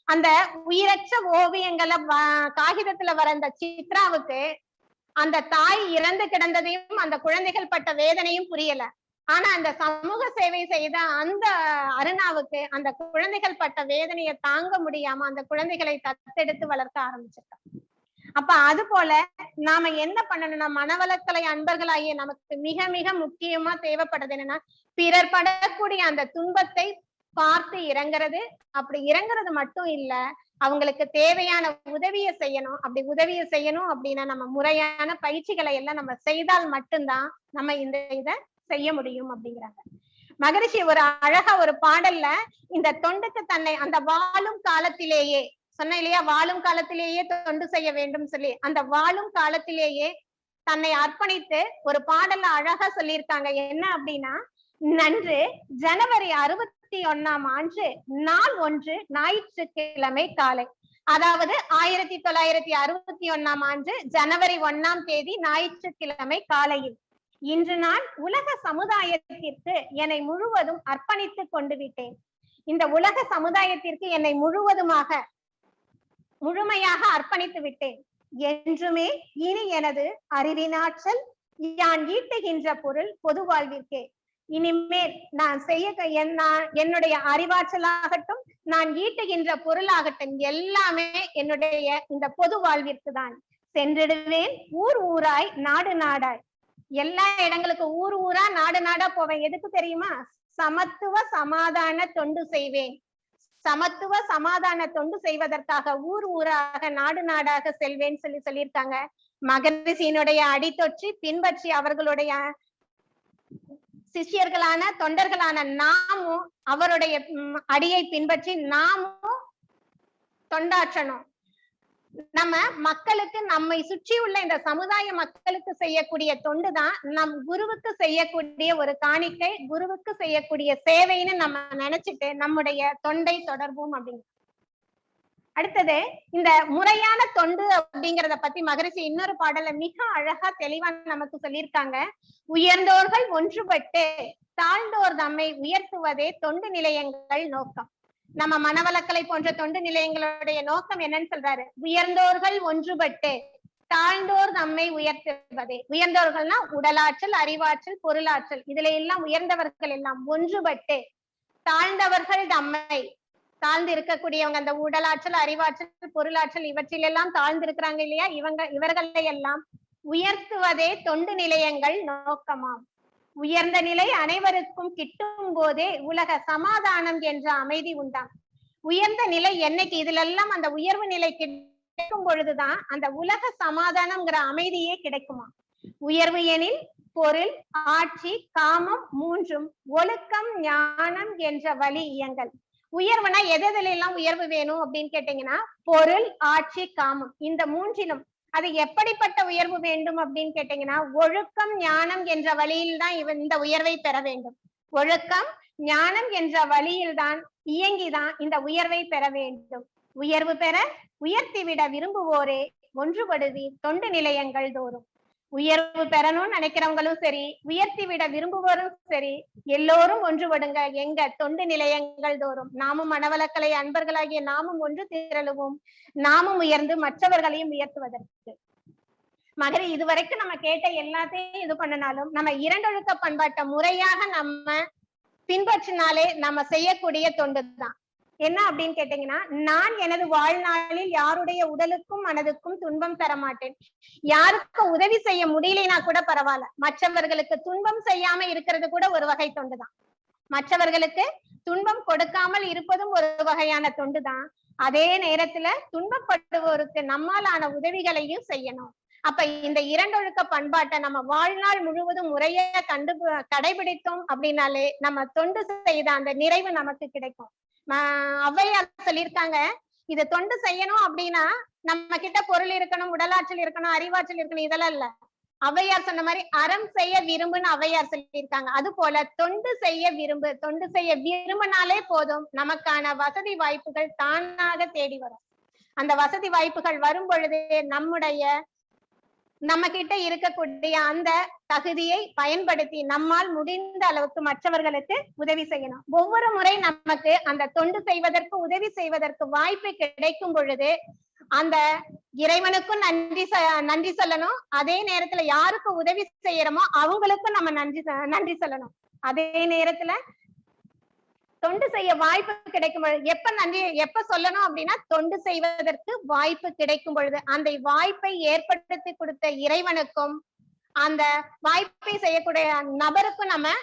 அந்த உயிரற்ற ஓவியங்களை காகிதத்துல வரைந்த சித்ராவுக்கு அந்த தாய் இறந்து கிடந்ததையும் அந்த குழந்தைகள் பட்ட வேதனையும் புரியல. ஆனா அந்த சமூக சேவை செய்த அந்த அருணாவுக்கு அந்த குழந்தைகள் பட்ட வேதனையை தாங்க முடியாம அந்த குழந்தைகளை தத்தெடுத்து வளர்க்க ஆரம்பிச்சிருக்காங்க. அப்ப அது போல நாம என்ன பண்ணணும்னா, மனவளக்கலை அன்பர்களாகிய நமக்கு மிக மிக முக்கியமா தேவைப்படுறது என்னன்னா, பிறர் படக்கூடிய அந்த துன்பத்தை பார்த்து இறங்குறது. அப்படி இறங்குறது மட்டும் இல்ல, அவங்களுக்கு தேவையான உதவியை செய்யணும். அப்படி உதவியை செய்யணும் அப்படின்னா நம்ம முறையான பயிற்சிகளை எல்லாம் நம்ம செய்தால் மட்டும்தான் நம்ம இத செய்ய முடியும் அப்படிங்கிறாங்க. மகரிஷி ஒரு அழகா ஒரு பாடல்ல இந்த தொண்டுக்கு தன்னை அந்த வாழும் காலத்திலேயே சொன்ன இல்லையா, வாழும் காலத்திலேயே தொண்டு செய்ய வேண்டும் சொல்லி, அந்த வாழும் காலத்திலேயே தன்னை அர்ப்பணித்து ஒரு பாடல்ல அழகா சொல்லியிருக்காங்க. என்ன அப்படின்னா, நன்று ஜனவரி 61ஆம் ஆண்டு நாள் 1 ஞாயிற்றுக்கிழமை காலை. அதாவது 1961ஆம் ஆண்டு ஜனவரி 1ஆம் தேதி ஞாயிற்றுக்கிழமை காலையில், இன்று நான் உலக சமுதாயத்திற்கு என்னை முழுவதும் அர்ப்பணித்துக் கொண்டு விட்டேன். இந்த உலக சமுதாயத்திற்கு என்னை முழுமையாக அர்ப்பணித்து விட்டேன். என்றுமே இனி எனது அறிவினாற்றல் யான் ஈட்டுகின்ற பொருள் பொது வாழ்விற்கே. இனிமேல் நான் என்னுடைய அறிவாற்றலாகட்டும், நான் ஈட்டுகின்ற பொருளாகட்டும், எல்லாமே என்னுடைய இந்த பொது வாழ்விற்கு தான். சென்றிடுவேன் ஊர் ஊராய் நாடு நாடாய். எல்லா இடங்களுக்கும் ஊர் ஊரா நாடு நாடா போவேன். எதுக்கு தெரியுமா? சமத்துவ சமாதான தொண்டு செய்வேன். சமத்துவ சமாதான தொண்டு செய்வதற்காக ஊர் ஊராக நாடு நாடாக செல்வேன் சொல்லியிருக்காங்க. மகரிஷியினுடைய அடித்தொற்றி பின்பற்றி அவர்களுடைய சிஷ்யர்களான தொண்டர்களான நாமும் அவருடைய அடியை பின்பற்றி நாமும் தொண்டாற்றணும். நம்ம மக்களுக்கு, நம்மை சுற்றி உள்ள இந்த சமுதாய மக்களுக்கு செய்யக்கூடிய தொண்டுதான் நம் குருவுக்கு செய்யக்கூடிய ஒரு காணிக்கை, குருவுக்கு செய்யக்கூடிய சேவைன்னு நம்ம நினைச்சிட்டு நம்முடைய தொண்டை தொடர்போம் அப்படிங்க. அடுத்தது இந்த முறையான தொண்டு அப்படிங்கிறத பத்தி மகரிஷி இன்னொரு பாடல மிக அழகா தெளிவா நமக்கு சொல்லியிருக்காங்க. உயர்ந்தோர்கள் ஒன்றுபட்டு தாழ்ந்தோர் தம்மை உயர்த்துவதே தொண்டு நிலையங்கள் நோக்கம். நம்ம மனவளக்கலை போன்ற தொண்டு நிலையங்களுடைய நோக்கம் என்னன்னு சொல்றாரு? உயர்ந்தோர்கள் ஒன்றுபட்டு தாழ்ந்தோர் தம்மை உயர்த்துவதே. உயர்ந்தோர்கள்னா உடலாற்றல், அறிவாற்றல், பொருளாற்றல், இதுல எல்லாம் உயர்ந்தவர்கள் எல்லாம் ஒன்றுபட்டு தாழ்ந்தவர்கள் தம்மை, தாழ்ந்து இருக்கக்கூடியவங்க அந்த உடலாற்றல், அறிவாற்றல், பொருளாற்றல் இவற்றிலெல்லாம் தாழ்ந்து இருக்கிறாங்க இல்லையா, இவர்களை எல்லாம் உயர்த்துவதே தொண்டு நிலையங்கள் நோக்கமாம். உயர்ந்த நிலை அனைவருக்கும் கிட்டும் போதே உலக சமாதானம் என்ற அமைதி உண்டாம். உயர்ந்த நிலை என்னைக்கு இதுல எல்லாம் அந்த உயர்வு நிலை கிடைக்கும் பொழுதுதான் அந்த உலக சமாதானம்ங்கிற அமைதியே கிடைக்குமா. உயர்வு எனில் பொருள், ஆட்சி, காமம் மூன்றும் ஒழுக்கம், ஞானம் என்ற வழி இயங்கல். உயர்வுனா எதுல எல்லாம் உயர்வு வேணும் அப்படின்னு கேட்டீங்கன்னா, பொருள், ஆட்சி, காமம், இந்த மூன்றிலும். அது எப்படிப்பட்ட உயர்வு வேண்டும் அப்படின்னு கேட்டீங்கன்னா, ஒழுக்கம், ஞானம் என்ற வழியில் தான் இந்த உயர்வை பெற வேண்டும். ஒழுக்கம், ஞானம் என்ற வழியில் தான் இயங்கிதான் இந்த உயர்வை பெற வேண்டும். உயர்வு பெற உயர்த்திவிட விரும்புவோரே ஒன்றுபடுவீர் தொண்டு நிலையங்கள் தோறும். உயர்வு பெறணும்னு நினைக்கிறவங்களும் சரி, உயர்த்தி விட விரும்புவோரும் சரி, எல்லோரும் ஒன்றுபடுங்க எங்க தொண்டு நிலையங்கள் தோறும். நாமும் மனவளக்கலை அன்பர்களாகிய நாமும் ஒன்று திரளுவோம், நாமும் உயர்ந்து மற்றவர்களையும் உயர்த்துவதற்கு. மகரி இதுவரைக்கும் நம்ம கேட்ட எல்லாத்தையும் இது பண்ணனாலும் நம்ம இரண்டொழுக்க பண்பாட்டை முறையாக நம்ம பின்பற்றினாலே நம்ம செய்யக்கூடிய தொண்டு தான். என்ன அப்படின்னு கேட்டீங்கன்னா, நான் எனது வாழ்நாளில் யாருடைய உடலுக்கும் மனதுக்கும் துன்பம் தர மாட்டேன். யாருக்கு உதவி செய்ய முடியலைன்னா கூட பரவாயில்ல, மற்றவர்களுக்கு துன்பம் செய்யாம இருக்கிறது கூட ஒரு வகை தொண்டுதான். மற்றவர்களுக்கு துன்பம் கொடுக்காமல் இருப்பதும் ஒரு வகையான தொண்டுதான். அதே நேரத்துல துன்பப்படுவோருக்கு நம்மாலான உதவிகளையும் செய்யணும். அப்ப இந்த இரண்டொழுக்க பண்பாட்டை நம்ம வாழ்நாள் முழுவதும் முறைய கடைபிடித்தோம் அப்படின்னாலே நம்ம தொண்டு செய்த அந்த நிறைவு நமக்கு கிடைக்கும். ஔவையார் சொல்லியிருக்காங்க, இத தொண்டு செய்யணும் அப்படின்னா நம்ம கிட்ட பொருள் இருக்கணும், உடலாற்றல் இருக்கணும், அறிவாற்றல் இருக்கணும், இதெல்லாம் இல்ல. ஔவையார் சொன்ன மாதிரி அறம் செய்ய விரும்புன்னு ஔவையார் சொல்லியிருக்காங்க. அது போல தொண்டு செய்ய விரும்பு. தொண்டு செய்ய விரும்பினாலே போதும், நமக்கான வசதி வாய்ப்புகள் தானாக தேடி வரும். அந்த வசதி வாய்ப்புகள் வரும் பொழுது நம்ம கிட்ட இருக்கக்கூடிய அந்த தகுதியை பயன்படுத்தி நம்மால் முடிந்த அளவுக்கு மற்றவர்களுக்கு உதவி செய்யணும். ஒவ்வொரு முறை நமக்கு அந்த தொண்டு செய்வதற்கு, உதவி செய்வதற்கு வாய்ப்பு கிடைக்கும் பொழுது அந்த இறைவனுக்கும் நன்றி சொல்லணும். அதே நேரத்துல யாருக்கு உதவி செய்யறோமோ அவங்களுக்கும் நம்ம நன்றி சொல்லணும். அதே நேரத்துல தொண்டு செய்ய வாய்ப்பு கிடைக்கும் பொழுது எப்ப சொல்லணும் அப்படின்னா, தொண்டு செய்வதற்கு வாய்ப்பு கிடைக்கும் பொழுது அந்த வாய்ப்பை ஏற்படுத்தி கொடுத்த இறைவனுக்கும் அந்த வாய்ப்பை செய்யக்கூடிய நபருக்கும் நம்ம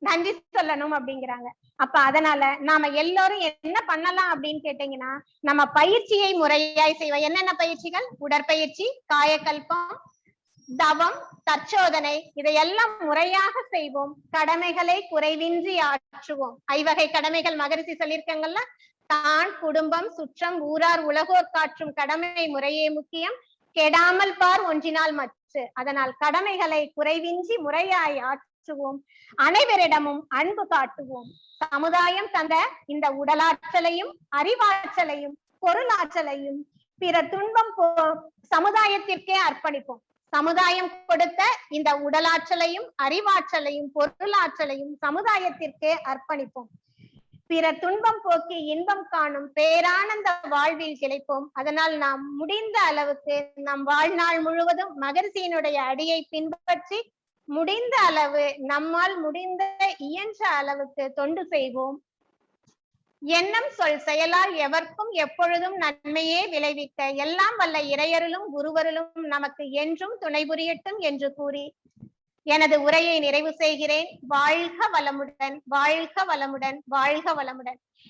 நன்றி சொல்லணும் அப்படிங்கிறாங்க. அப்ப அதனால நாம எல்லாரும் என்ன பண்ணலாம் அப்படின்னு கேட்டீங்கன்னா, நம்ம பயிற்சியை முறையாய் செய்வோம். என்னென்ன பயிற்சிகள்? உடற்பயிற்சி, காயக்கல்பம், தவம், தற்சோதனை, இதையெல்லாம் முறையாக செய்வோம். கடமைகளை குறைவின்றி ஆற்றுவோம். 5 வகை கடமைகள் மகரிஷி சொல்லியிருக்காங்கல்ல, தான், குடும்பம், சுற்றம், ஊரார், உலகோர் காற்றும் கடமை முறையே முக்கியம், கெடாமல் பார் ஒன்றினால் மற்ற. அதனால் கடமைகளை குறைவின்றி முறையாய் ஆற்றுவோம். அனைவரிடமும் அன்பு காட்டுவோம். சமுதாயம் தந்த இந்த உடலாற்றலையும் அறிவாற்றலையும் பொருளாற்றலையும் பிற துன்பம் சமுதாயத்திற்கே அர்ப்பணிப்போம். சமுதாயம் கொடுத்த இந்த உடலாற்றலையும் அறிவாற்றலையும் பொருளாற்றலையும் சமுதாயத்திற்கே அர்ப்பணிப்போம். பிற துன்பம் போக்கி இன்பம் காணும் பேரானந்த வாழ்வில் கிடைப்போம். அதனால் நாம் முடிந்த அளவுக்கு நம் வாழ்நாள் முழுவதும் மகரிஷியினுடைய அடியை பின்பற்றி முடிந்த அளவு நம்மால் முடிந்த இயன்ற அளவுக்கு தொண்டு செய்வோம். எண்ணம் சொல் செயலால் எவர்க்கும் எப்பொழுதும் நன்மையே விளைவிக்க எல்லாம் வல்ல இறையருளும் குருவருளும் நமக்கு என்றும் துணை புரியட்டும் என்று கூறி எனது உரையை நிறைவு செய்கிறேன். வாழ்க வளமுடன், வாழ்க வளமுடன், வாழ்க வளமுடன்.